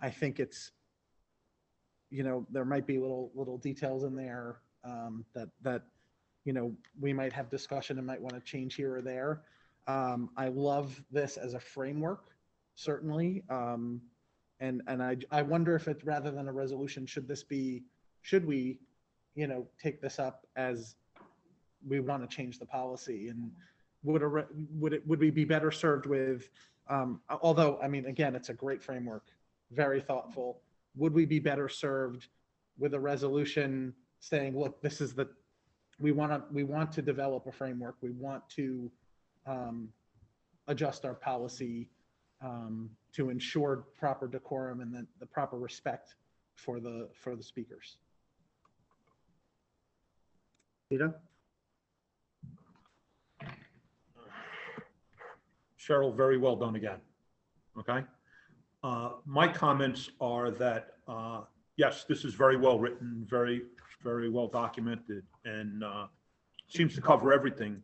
I think it's, there might be little details in there that we might have discussion and might want to change here or there. I love this as a framework, certainly. And I wonder if it's, rather than a resolution, should we, take this up as we want to change the policy? And would we be better served with, although, I mean, again, it's a great framework, very thoughtful. Would we be better served with a resolution saying, look, this is we want to develop a framework. We want to adjust our policy to ensure proper decorum and the proper respect for the speakers. Peter? Cheryl, very well done again. Okay. My comments are that, yes, this is very well written, very, very well documented, and seems to cover everything.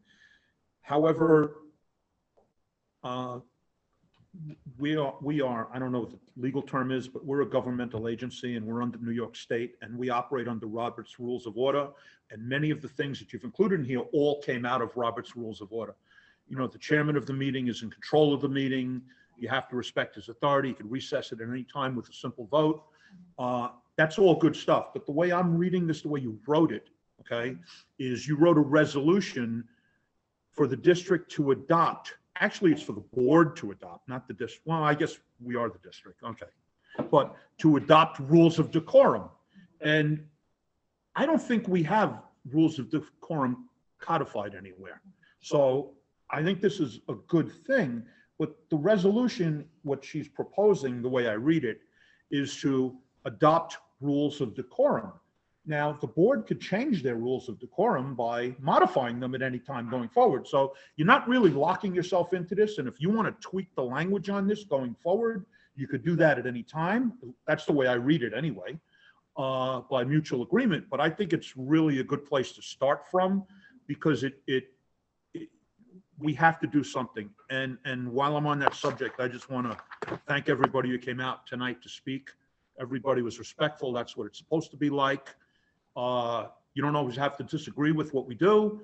However, we are, I don't know what the legal term is, but we're a governmental agency and we're under New York State, and we operate under Robert's Rules of Order. And many of the things that you've included in here all came out of Robert's Rules of Order. The chairman of the meeting is in control of the meeting. You have to respect his authority. You can recess it at any time with a simple vote. That's all good stuff. But the way I'm reading this, the way you wrote it, okay, is you wrote a resolution for the district to adopt. Actually, it's for the board to adopt, not the district. Well, I guess we are the district. Okay. But to adopt rules of decorum. And I don't think we have rules of decorum codified anywhere. So I think this is a good thing. But the resolution, what she's proposing, the way I read it, is to adopt rules of decorum. Now, the board could change their rules of decorum by modifying them at any time going forward. So you're not really locking yourself into this. And if you want to tweak the language on this going forward, you could do that at any time. That's the way I read it anyway, by mutual agreement. But I think it's really a good place to start from, because we have to do something. And while I'm on that subject, I just want to thank everybody who came out tonight to speak. Everybody was respectful. That's what it's supposed to be like. You don't always have to disagree with what we do,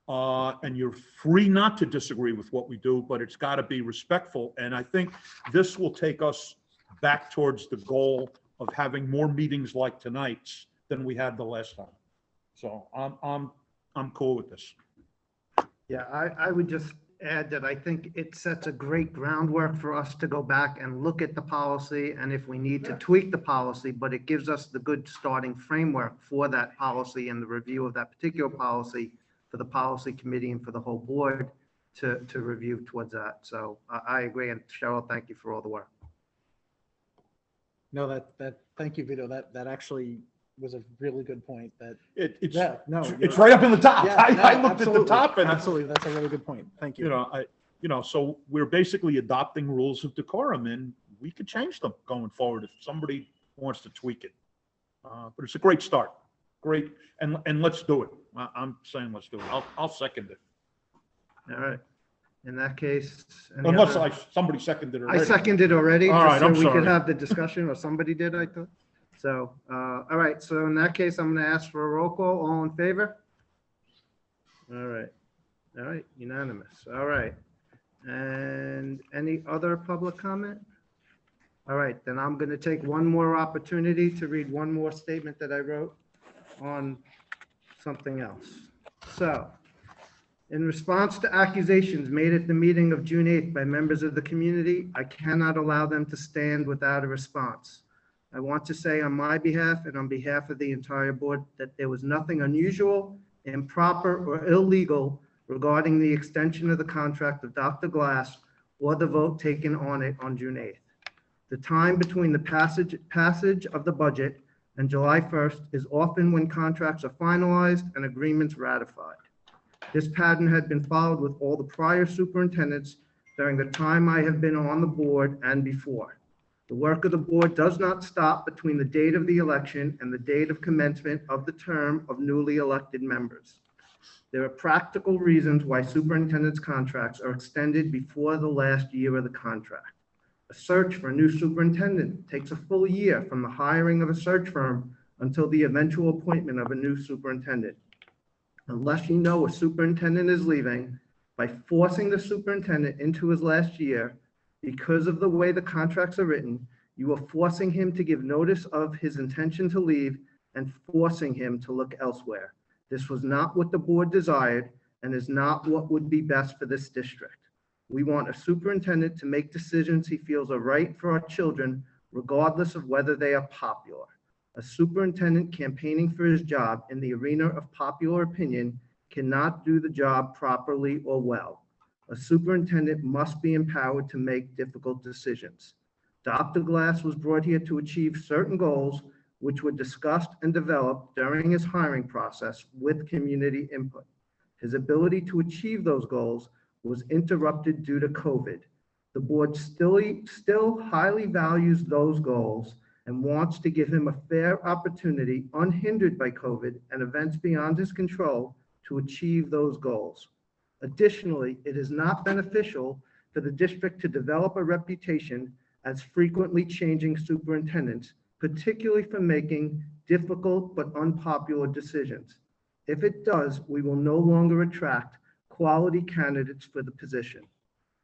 and you're free not to disagree with what we do, but it's got to be respectful. And I think this will take us back towards the goal of having more meetings like tonight's than we had the last time. So I'm cool with this. Yeah, I would just add that I think it sets a great groundwork for us to go back and look at the policy, and if we need to tweak the policy, but it gives us the good starting framework for that policy and the review of that particular policy for the policy committee and for the whole board to review towards that. So I agree. And Cheryl, thank you for all the work. No, thank you, Vito. That actually was a really good point. It's it's right up in the top. Yeah, I looked at the top, and absolutely, that's a really good point. Thank you. So we're basically adopting rules of decorum, and we could change them going forward if somebody wants to tweak it. But it's a great start. Great, and let's do it. I'm saying let's do it. I'll second it. All right. In that case, Unless somebody seconded it already. I seconded already. All right, I'm so we sorry. could have the discussion, or somebody did, I thought. So, all right. So in that case, I'm going to ask for a roll call. All in favor? All right. All right. Unanimous. All right. And any other public comment? All right. Then I'm going to take one more opportunity to read one more statement that I wrote on something else. So, in response to accusations made at the meeting of June 8th by members of the community, I cannot allow them to stand without a response. I want to say on my behalf and on behalf of the entire board that there was nothing unusual, improper, or illegal regarding the extension of the contract of Dr. Glass or the vote taken on it on June 8th. The time between the passage of the budget and July 1st is often when contracts are finalized and agreements ratified. This pattern had been followed with all the prior superintendents during the time I have been on the board and before. The work of the board does not stop between the date of the election and the date of commencement of the term of newly elected members. There are practical reasons why superintendents' contracts are extended before the last year of the contract. A search for a new superintendent takes a full year from the hiring of a search firm until the eventual appointment of a new superintendent. Unless you know a superintendent is leaving, by forcing the superintendent into his last year, because of the way the contracts are written, you are forcing him to give notice of his intention to leave and forcing him to look elsewhere. This was not what the board desired and is not what would be best for this district. We want a superintendent to make decisions he feels are right for our children, regardless of whether they are popular. A superintendent campaigning for his job in the arena of popular opinion cannot do the job properly or well. A superintendent must be empowered to make difficult decisions. Dr. Glass was brought here to achieve certain goals which were discussed and developed during his hiring process with community input. His ability to achieve those goals was interrupted due to COVID. The board still highly values those goals and wants to give him a fair opportunity, unhindered by COVID and events beyond his control, to achieve those goals. Additionally, it is not beneficial for the district to develop a reputation as frequently changing superintendents, particularly for making difficult but unpopular decisions. If it does, we will no longer attract quality candidates for the position.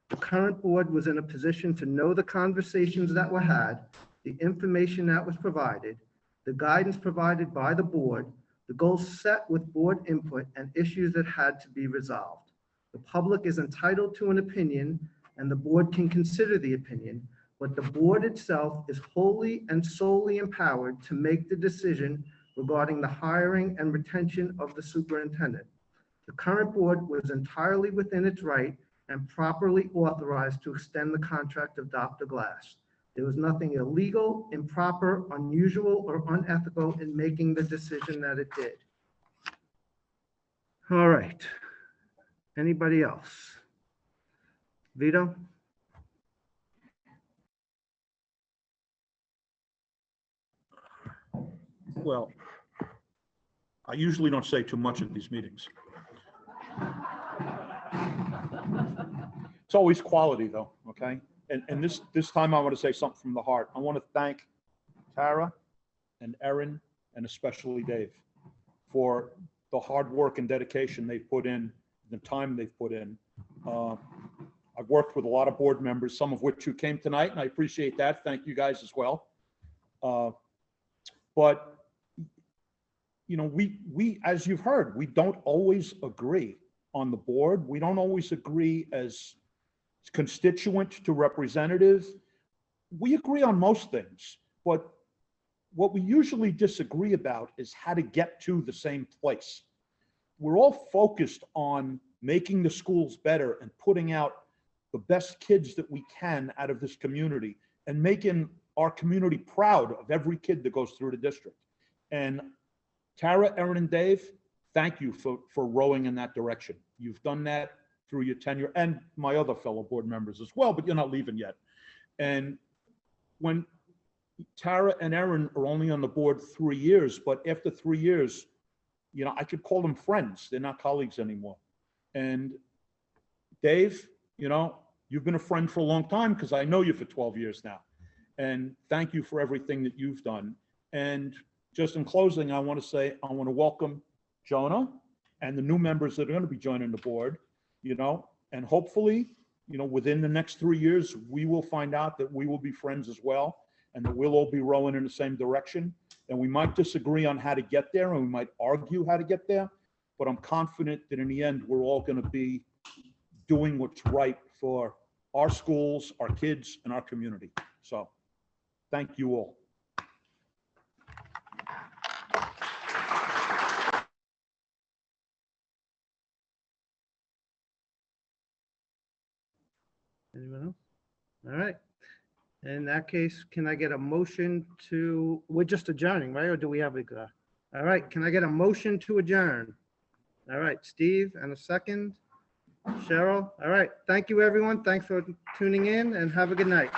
The current board was in a position to know the conversations that were had, the information that was provided, the guidance provided by the board, the goals set with board input, and issues that had to be resolved. The public is entitled to an opinion, and the board can consider the opinion, but the board itself is wholly and solely empowered to make the decision regarding the hiring and retention of the superintendent. The current board was entirely within its right and properly authorized to extend the contract of Dr. Glass. There was nothing illegal, improper, unusual, or unethical in making the decision that it did. All right. Anybody else? Vito? Well, I usually don't say too much at these meetings. It's always quality though, okay? And this time I want to say something from the heart. I want to thank Tara and Erin and especially Dave for the hard work and dedication they've put in, the time they've put in. I've worked with a lot of board members, some of which who came tonight, and I appreciate that. Thank you guys as well. But you know, we, as you've heard, we don't always agree on the board. We don't always agree as constituent to representative. We agree on most things, but what we usually disagree about is how to get to the same place. We're all focused on making the schools better and putting out the best kids that we can out of this community and making our community proud of every kid that goes through the district. And Tara, Erin, and Dave, thank you for rowing in that direction. You've done that through your tenure, and my other fellow board members as well, but you're not leaving yet. And when Tara and Erin are only on the board 3 years, but after 3 years, you know, I could call them friends. They're not colleagues anymore. And Dave, you know, you've been a friend for a long time because I know you for 12 years now. And thank you for everything that you've done. And just in closing, I want to say, I want to welcome Jonah and the new members that are going to be joining the board, you know, and hopefully, you know, within the next 3 years, we will find out that we will be friends as well, and that we'll all be rowing in the same direction. And we might disagree on how to get there, and we might argue how to get there, but I'm confident that in the end, we're all going to be doing what's right for our schools, our kids, and our community. So thank you all. Anyone else? All right. In that case, can I get a motion to, we're just adjourning, right? Or do we have a, all right, can I get a motion to adjourn? All right, Steve, and a second. Cheryl. All right. Thank you, everyone. Thanks for tuning in and have a good night.